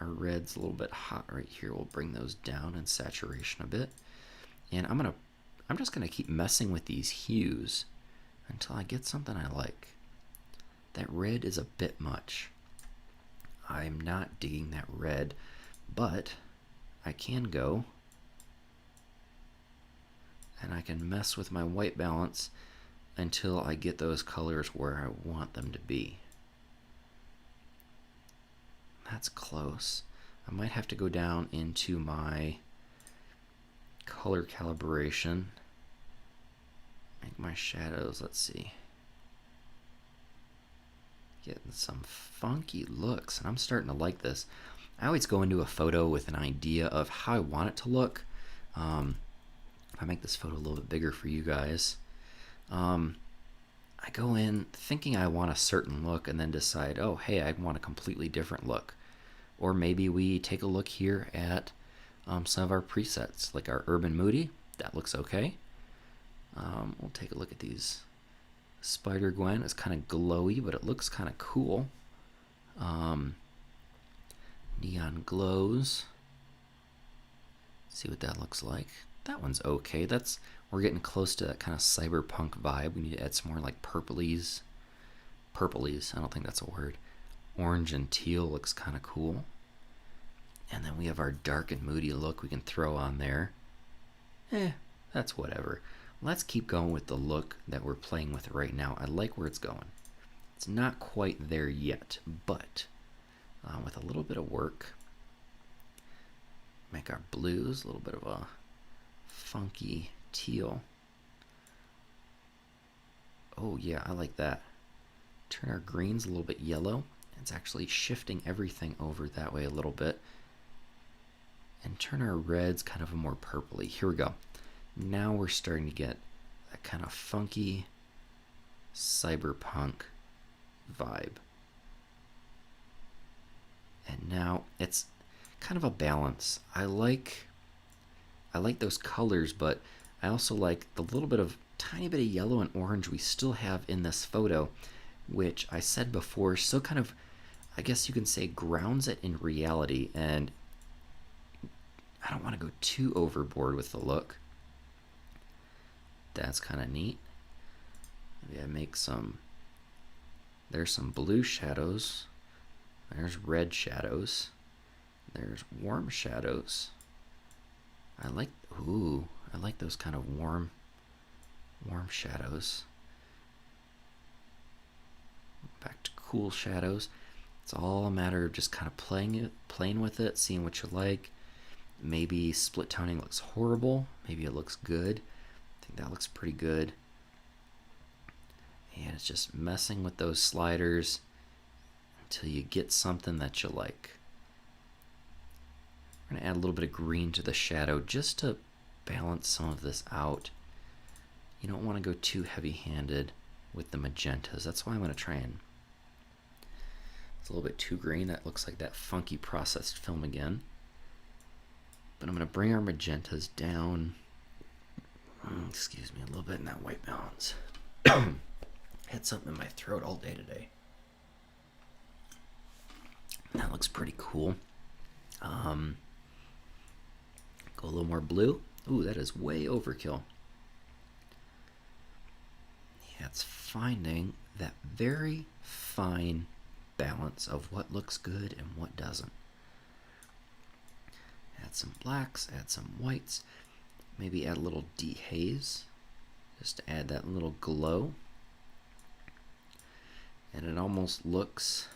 Our red's a little bit hot right here. We'll bring those down in saturation a bit. And I'm just gonna keep messing with these hues until I get something I like. That red is a bit much. I'm not digging that red, but I can go and I can mess with my white balance until I get those colors where I want them to be. That's close. I might have to go down into my color calibration. Make my shadows, let's see. Getting some funky looks, and I'm starting to like this. I always go into a photo with an idea of how I want it to look. If I make this photo a little bit bigger for you guys, I go in thinking I want a certain look and then decide, oh, hey, I want a completely different look. Or maybe we take a look here at some of our presets, like our Urban Moody. That looks okay. We'll take a look at these. Spider Gwen is kind of glowy, but it looks kind of cool. Neon Glows. See what that looks like. That one's okay. We're getting close to that kind of cyberpunk vibe. We need to add some more like purplies. I don't think that's a word. Orange and teal looks kind of cool. And then we have our dark and moody look we can throw on there. That's whatever. Let's keep going with the look that we're playing with right now. I like where it's going. It's not quite there yet, but with a little bit of work, make our blues a little bit of a funky teal. Oh yeah, I like that. Turn our greens a little bit yellow. It's actually shifting everything over that way a little bit. And turn our reds kind of a more purpley. Here we go. Now we're starting to get that kind of funky cyberpunk vibe. And now it's kind of a balance. I like those colors, but I also like the little bit of tiny bit of yellow and orange we still have in this photo, which I said before still kind of, I guess you can say, grounds it in reality. And I don't want to go too overboard with the look. That's kind of neat. Maybe I make there's some blue shadows. There's red shadows. There's warm shadows. I like those kind of warm shadows. Back to cool shadows. It's all a matter of just kind of playing with it, seeing what you like. Maybe split toning looks horrible. Maybe it looks good. I think that looks pretty good. And it's just messing with those sliders until you get something that you like. We're going to add a little bit of green to the shadow just to balance some of this out. You don't want to go too heavy-handed with the magentas. That's why I'm going to try and... It's a little bit too green. That looks like that funky processed film again. But I'm going to bring our magentas down. Excuse me, a little bit in that white balance. Had something in my throat all day today. That looks pretty cool. Go a little more blue. Ooh, that is way overkill. Yeah, it's finding that very fine balance of what looks good and what doesn't. Add some blacks, add some whites. Maybe add a little dehaze, just to add that little glow. And it almost looks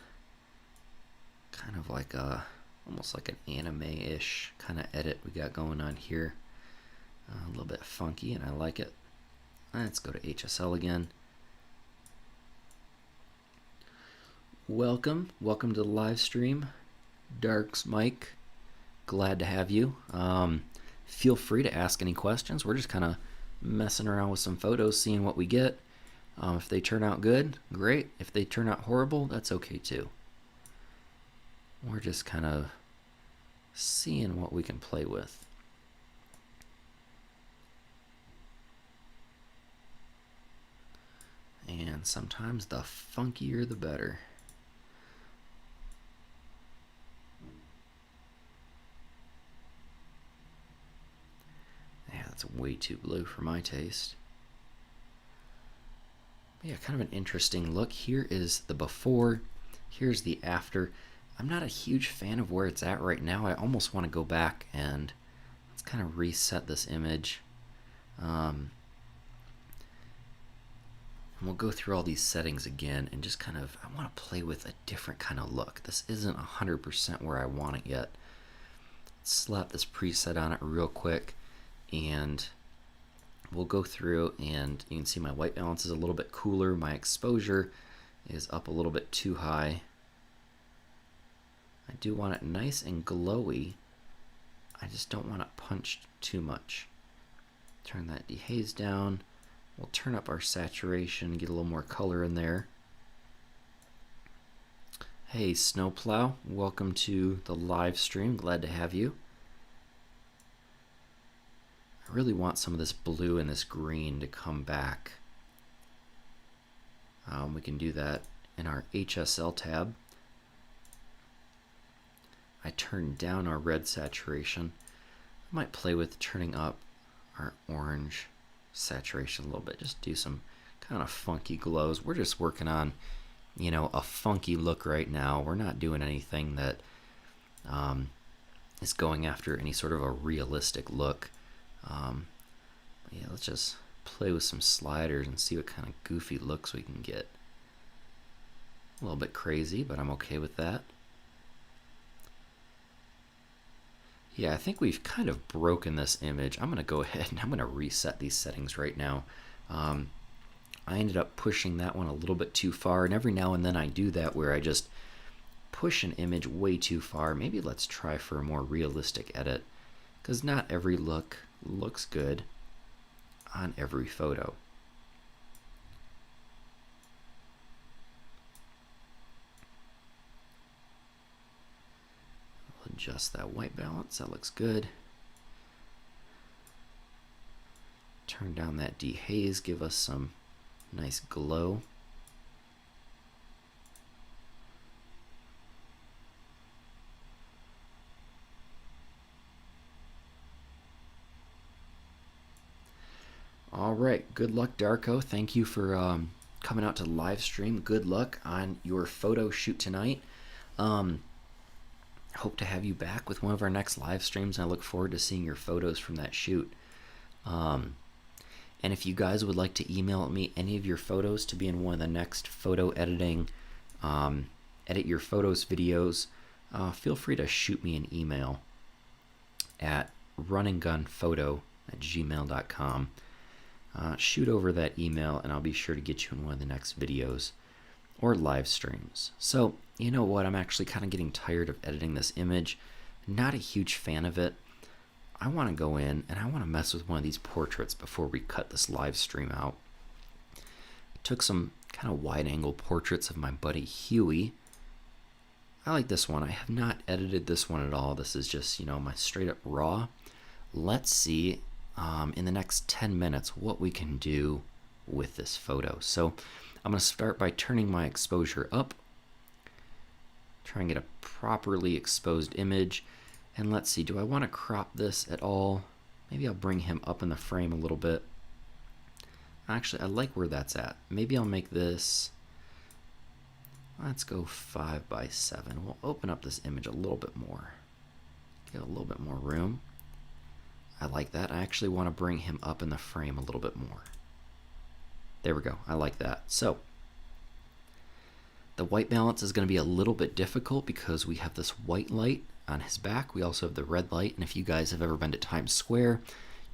kind of like almost like an anime-ish kind of edit we got going on here. A little bit funky, and I like it. Let's go to HSL again. Welcome to the live stream, Darks Mike. Glad to have you. Feel free to ask any questions. We're just kind of messing around with some photos, seeing what we get. If they turn out good, great. If they turn out horrible, that's okay too. we're just kind of seeing what we can play with. And sometimes the funkier the better. Yeah, that's way too blue for my taste. But yeah, kind of an interesting look. Here is the before, here's the after. I'm not a huge fan of where it's at right now. I almost want to go back and let's kind of reset this image. And we'll go through all these settings again and just kind of, I want to play with a different kind of look. This isn't 100% where I want it yet. Let's slap this preset on it real quick and we'll go through, and you can see my white balance is a little bit cooler. My exposure is up a little bit too high. I do want it nice and glowy. I just don't want it punched too much. Turn that dehaze down. We'll turn up our saturation, get a little more color in there. Hey Snowplow, welcome to the live stream. Glad to have you. I really want some of this blue and this green to come back. We can do that in our HSL tab. I turned down our red saturation. I might play with turning up our orange saturation a little bit. Just do some kind of funky glows. We're just working on, you know, a funky look right now. We're not doing anything that is going after any sort of a realistic look. Yeah, let's just play with some sliders and see what kind of goofy looks we can get. A little bit crazy, but I'm okay with that. Yeah, I think we've kind of broken this image. I'm going to go ahead and I'm going to reset these settings right now. I ended up pushing that one a little bit too far, and every now and then I do that where I just push an image way too far. Maybe let's try for a more realistic edit, because not every look looks good on every photo. Adjust that white balance, that looks good. Turn down that dehaze, give us some nice glow. All right, good luck, Darko. Thank you for coming out to live stream. Good luck on your photo shoot tonight. Hope to have you back with one of our next live streams, and I look forward to seeing your photos from that shoot. And if you guys would like to email me any of your photos to be in one of the next photo editing, edit your photos videos, feel free to shoot me an email at runandgunphoto@gmail.com. Shoot over that email and I'll be sure to get you in one of the next videos or live streams. So, you know what, I'm actually kind of getting tired of editing this image. Not a huge fan of it. I want to go in and I want to mess with one of these portraits before we cut this live stream out. I took some kind of wide angle portraits of my buddy Huey. I like this one. I have not edited this one at all. This is just, you know, my straight up raw. Let's see in the next 10 minutes what we can do with this photo. So I'm going to start by turning my exposure up. Try and get a properly exposed image. And let's see, do I want to crop this at all? Maybe I'll bring him up in the frame a little bit. Actually, I like where that's at. Maybe I'll make this, let's go 5:7. We'll open up this image a little bit more. Get a little bit more room. I like that. I actually want to bring him up in the frame a little bit more. There we go. I like that. So the white balance is going to be a little bit difficult because we have this white light on his back. We also have the red light. And if you guys have ever been to Times Square,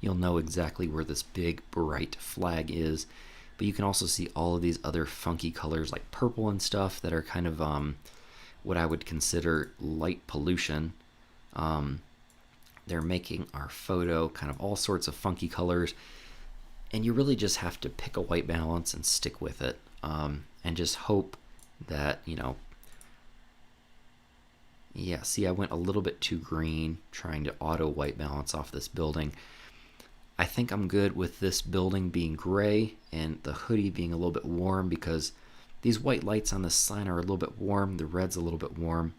you'll know exactly where this big bright flag is. But you can also see all of these other funky colors like purple and stuff that are kind of what I would consider light pollution. They're making our photo kind of all sorts of funky colors. And you really just have to pick a white balance and stick with it. And just hope that, you Yeah, see, I went a little bit too green trying to auto white balance off this building. I think I'm good with this building being gray and the hoodie being a little bit warm because these white lights on this sign are a little bit warm. The red's a little bit warm.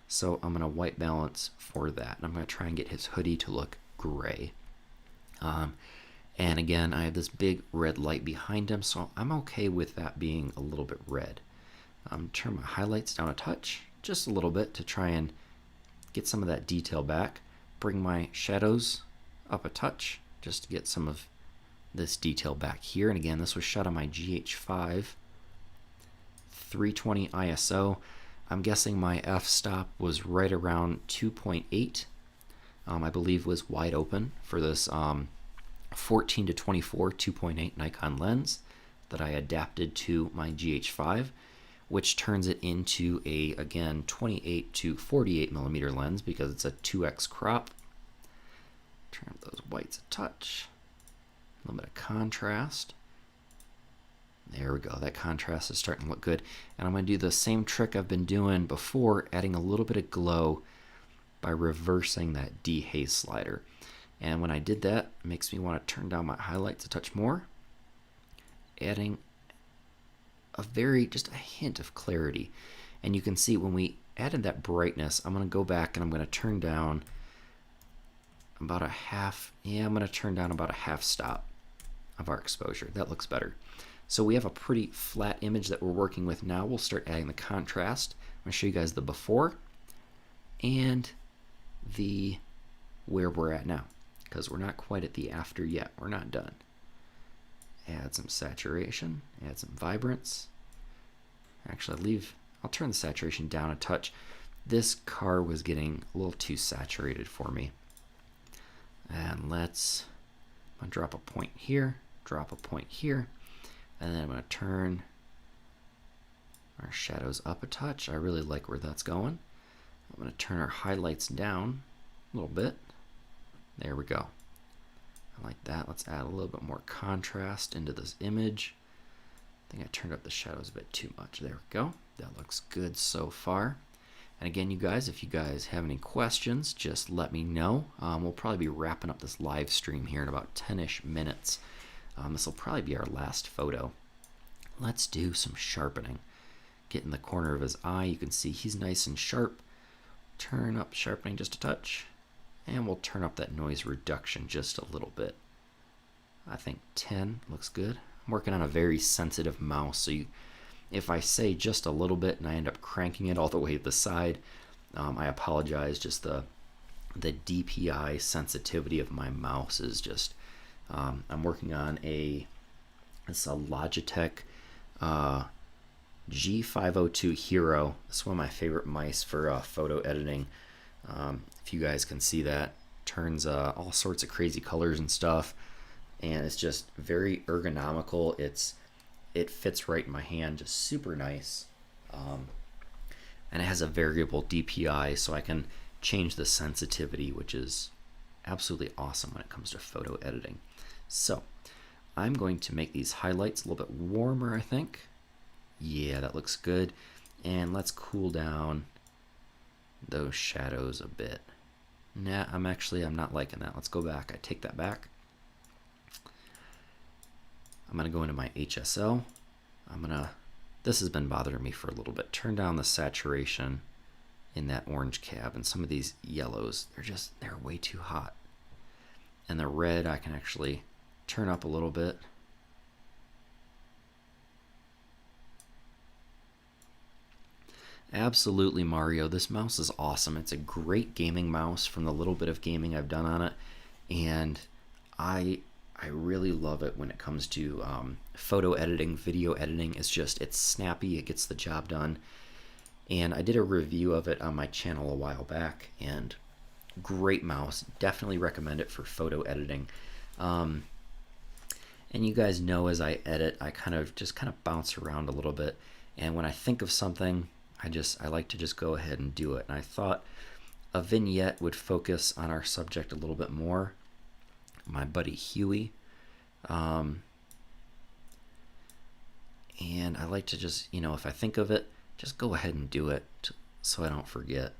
So I'm going to white balance for that. And I'm going to try and get his hoodie to look gray. And again, I have this big red light behind him, so I'm okay with that being a little bit red. Turn my highlights down a touch, just a little bit to try and get some of that detail back. Bring my shadows up a touch just to get some of this detail back here. And again, this was shot on my GH5 320 ISO. I'm guessing my f-stop was right around 2.8. I believe was wide open for this 14 to 24 2.8 Nikon lens that I adapted to my GH5, which turns it into a, again, 28 to 48 millimeter lens because it's a 2x crop. Turn up those whites a touch, a little bit of contrast. There we go, that contrast is starting to look good. And I'm going to do the same trick I've been doing before, adding a little bit of glow by reversing that dehaze slider. And when I did that, it makes me want to turn down my highlights a touch more, adding just a hint of clarity. And you can see when we added that brightness, I'm going to go back and I'm going to turn down about a half, I'm going to turn down about a half stop of our exposure. That looks better. So we have a pretty flat image that we're working with now. We'll start adding the contrast. I'm going to show you guys the before and the where we're at now, because we're not quite at the after yet. We're not done. Add some saturation, add some vibrance. Actually, I'll turn the saturation down a touch. This car was getting a little too saturated for me. And I'm going to drop a point here, drop a point here, and then I'm going to turn our shadows up a touch. I really like where that's going. I'm going to turn our highlights down a little bit. There we go. I like that. Let's add a little bit more contrast into this image. I think I turned up the shadows a bit too much. There we go. That looks good so far. And again, you guys, if you guys have any questions, just let me know. We'll probably be wrapping up this live stream here in about 10-ish minutes. This will probably be our last photo. Let's do some sharpening. Get in the corner of his eye. You can see he's nice and sharp. Turn up sharpening just a touch. And we'll turn up that noise reduction just a little bit. I think 10 looks good. I'm working on a very sensitive mouse, so if I say just a little bit and I end up cranking it all the way to the side, I apologize. Just the DPI sensitivity of my mouse is just, I'm working on it's a Logitech G502 Hero. It's one of my favorite mice for photo editing. If you guys can see that, turns all sorts of crazy colors and stuff, and it's just very ergonomical. It fits right in my hand, just super nice. And it has a variable DPI, so I can change the sensitivity, which is absolutely awesome when it comes to photo editing. So I'm going to make these highlights a little bit warmer, I think. Yeah, that looks good. And let's cool down those shadows a bit. Nah, I'm not liking that. Let's go back. I take that back. I'm going to go into my HSL. This has been bothering me for a little bit. Turn down the saturation in that orange cab, and some of these yellows, they're way too hot. And the red I can actually turn up a little bit. Absolutely, Mario. This mouse is awesome. It's a great gaming mouse from the little bit of gaming I've done on it, and I really love it when it comes to photo editing, video editing. It's snappy. It gets the job done. And I did a review of it on my channel a while back, and great mouse. Definitely recommend it for photo editing. And you guys know as I edit, I kind of bounce around a little bit. And when I think of something, I like to just go ahead and do it. And I thought a vignette would focus on our subject a little bit more. My buddy Huey. And I like to just, if I think of it, just go ahead and do it so I don't forget.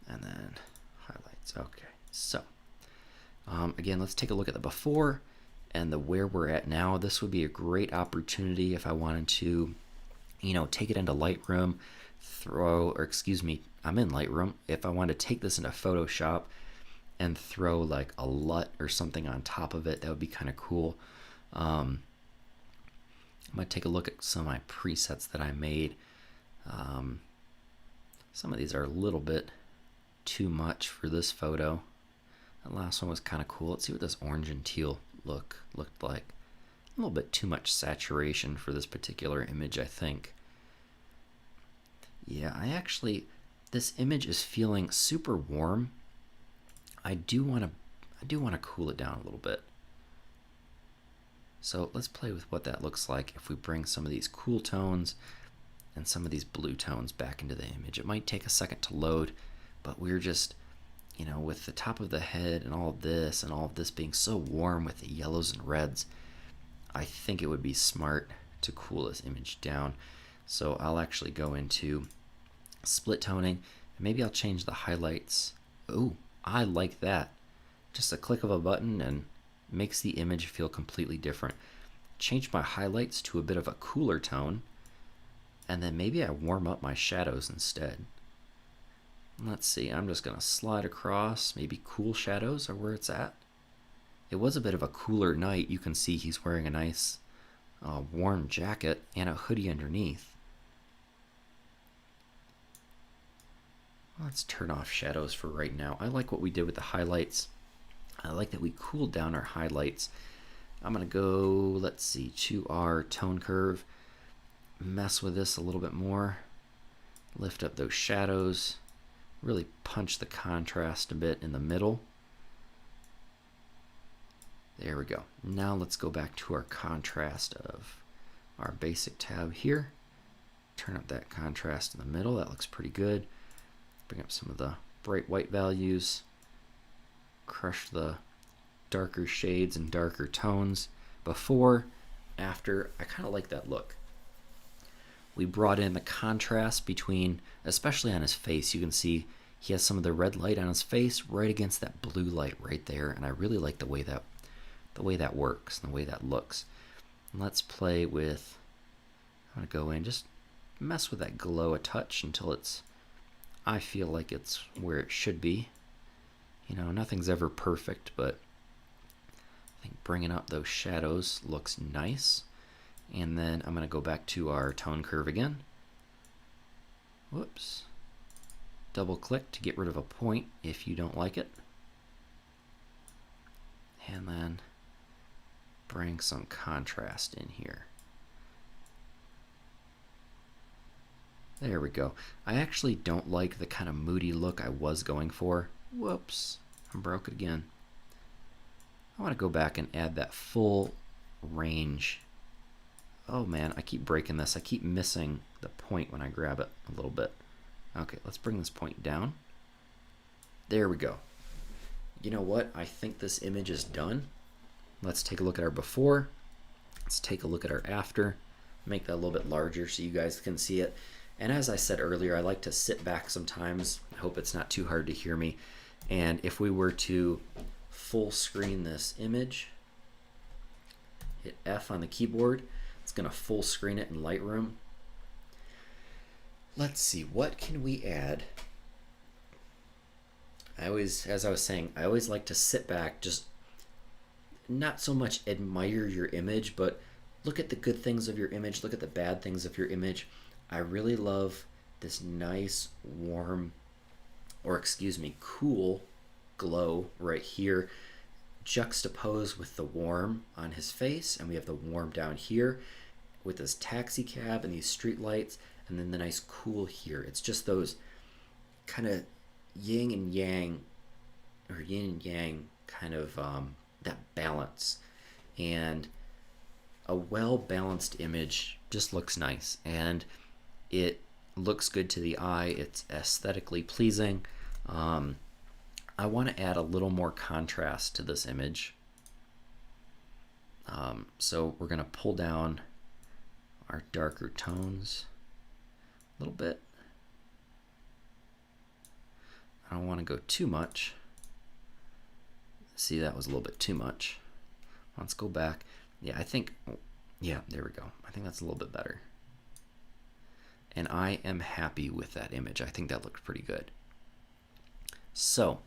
and then highlights. Okay, so again, let's take a look at the before and the where we're at now. This would be a great opportunity if I wanted to, take it into Lightroom, I'm in Lightroom. If I want to take this into Photoshop and throw like a LUT or something on top of it, that would be kind of cool. I'm going to take a look at some of my presets that I made. Some of these are a little bit too much for this photo. That last one was kind of cool. Let's see what this orange and teal looked like. A little bit too much saturation for this particular image, I think. Yeah, this image is feeling super warm. I do want to cool it down a little bit. So let's play with what that looks like if we bring some of these cool tones and some of these blue tones back into the image. It might take a second to load, but we're just, with the top of the head and all of this being so warm with the yellows and reds, I think it would be smart to cool this image down. So I'll actually go into split toning, and maybe I'll change the highlights. Oh, I like that. Just a click of a button and makes the image feel completely different. Change my highlights to a bit of a cooler tone, and then maybe I warm up my shadows instead. Let's see, I'm just going to slide across. Maybe cool shadows are where it's at. It was a bit of a cooler night. You can see he's wearing a nice warm jacket and a hoodie underneath. Let's turn off shadows for right now. I like what we did with the highlights. I like that we cooled down our highlights. I'm going to go, let's see, to our tone curve. Mess with this a little bit more. Lift up those shadows. Really punch the contrast a bit in the middle. There we go. Now let's go back to our contrast of our basic tab here. Turn up that contrast in the middle. That looks pretty good. Bring up some of the bright white values. Crush the darker shades and darker tones. Before, after, I kind of like that look. We brought in the contrast between, especially on his face, you can see he has some of the red light on his face right against that blue light right there, and I really like the way that works and the way that looks. And let's play with, I'm going to go in, just mess with that glow a touch until I feel like it's where it should be. Nothing's ever perfect, but I think bringing up those shadows looks nice. And then I'm going to go back to our tone curve again. Whoops. Double click to get rid of a point if you don't like it. And then bring some contrast in here. There we go. I actually don't like the kind of moody look I was going for. Whoops, I broke it again. I want to go back and add that full range. Oh man, I keep breaking this. I keep missing the point when I grab it a little bit. Okay, let's bring this point down. There we go. You know what? I think this image is done. Let's take a look at our before. Let's take a look at our after. Make that a little bit larger so you guys can see it. And as I said earlier, I like to sit back sometimes. I hope it's not too hard to hear me. And if we were to full screen this image, hit F on the keyboard, it's going to full screen it in Lightroom. Let's see, what can we add? As I was saying, I always like to sit back, just not so much admire your image, but look at the good things of your image, look at the bad things of your image. I really love this nice warm, or excuse me, cool glow right here, juxtaposed with the warm on his face, and we have the warm down here with this taxi cab and these street lights, and then the nice cool here. It's just those kind of yin and yang, or yin and yang kind of that balance. And a well-balanced image just looks nice, and it looks good to the eye. It's aesthetically pleasing. I want to add a little more contrast to this image. So we're going to pull down our darker tones a little bit. I don't want to go too much. See, that was a little bit too much. Let's go back. Yeah, I think, yeah, there we go. I think that's a little bit better. And I am happy with that image. I think that looked pretty good. So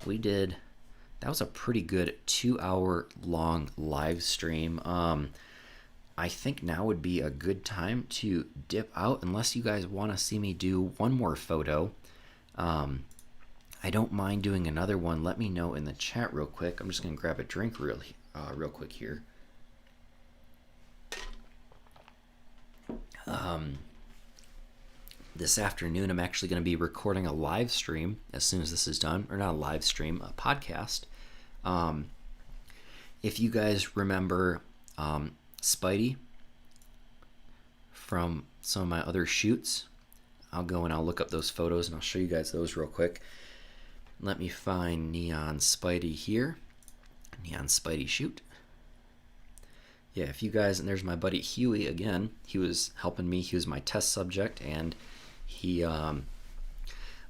that was a pretty good 2-hour long live stream. I think now would be a good time to dip out, unless you guys want to see me do one more photo. I don't mind doing another one. Let me know in the chat real quick. I'm just going to grab a drink real quick here. This afternoon, I'm actually going to be recording a live stream as soon as this is done. Or not a live stream, a podcast. If you guys remember Spidey from some of my other shoots, I'll go and I'll look up those photos and I'll show you guys those real quick. Let me find Neon Spidey here. Neon Spidey shoot. Yeah, if you guys, and there's my buddy Huey again. He was helping me. He was my test subject, and he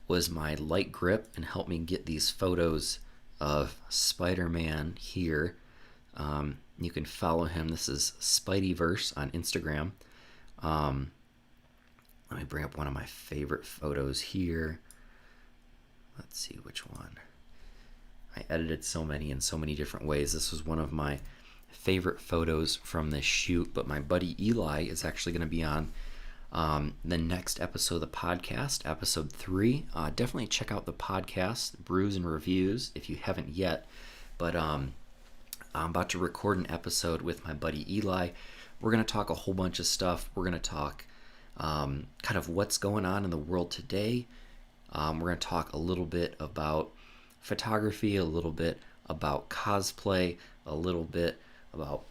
was my light grip and helped me get these photos of Spider-Man here. You can follow him. This is Spideyverse on Instagram. Let me bring up one of my favorite photos here. Let's see which one. I edited so many in so many different ways. This was one of my favorite photos from this shoot, but my buddy Eli is actually going to be on the next episode of the podcast, episode 3. Definitely check out the podcast, Brews and Reviews, if you haven't yet. But I'm about to record an episode with my buddy Eli. We're going to talk a whole bunch of stuff. We're going to talk kind of what's going on in the world today. We're going to talk a little bit about photography, a little bit about cosplay, a little bit about,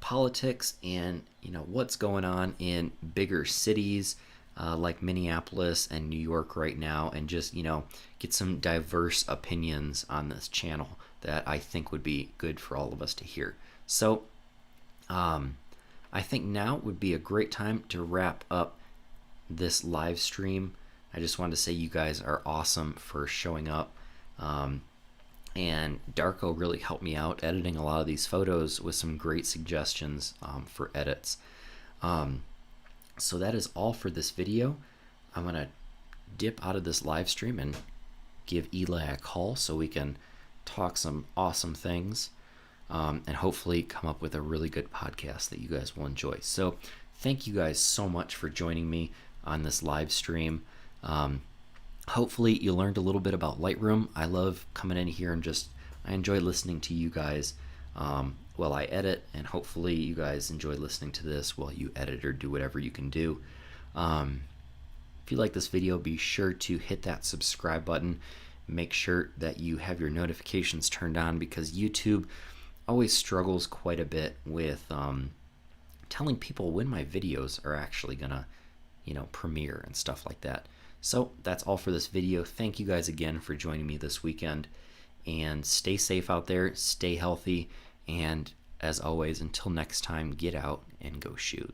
politics and, what's going on in bigger cities like Minneapolis and New York right now, and just, get some diverse opinions on this channel that I think would be good for all of us to hear. So I think now would be a great time to wrap up this live stream. I just wanted to say you guys are awesome for showing up. And Darko really helped me out editing a lot of these photos with some great suggestions for edits. So that is all for this video. I'm going to dip out of this live stream and give Eli a call so we can talk some awesome things and hopefully come up with a really good podcast that you guys will enjoy. So thank you guys so much for joining me on this live stream. Hopefully you learned a little bit about Lightroom. I love coming in here and I enjoy listening to you guys while I edit, and hopefully you guys enjoy listening to this while you edit or do whatever you can do. If you like this video, be sure to hit that subscribe button. Make sure that you have your notifications turned on, because YouTube always struggles quite a bit with telling people when my videos are actually gonna premiere and stuff like that. So that's all for this video. Thank you guys again for joining me this weekend, and stay safe out there, stay healthy, and as always, until next time, get out and go shoot.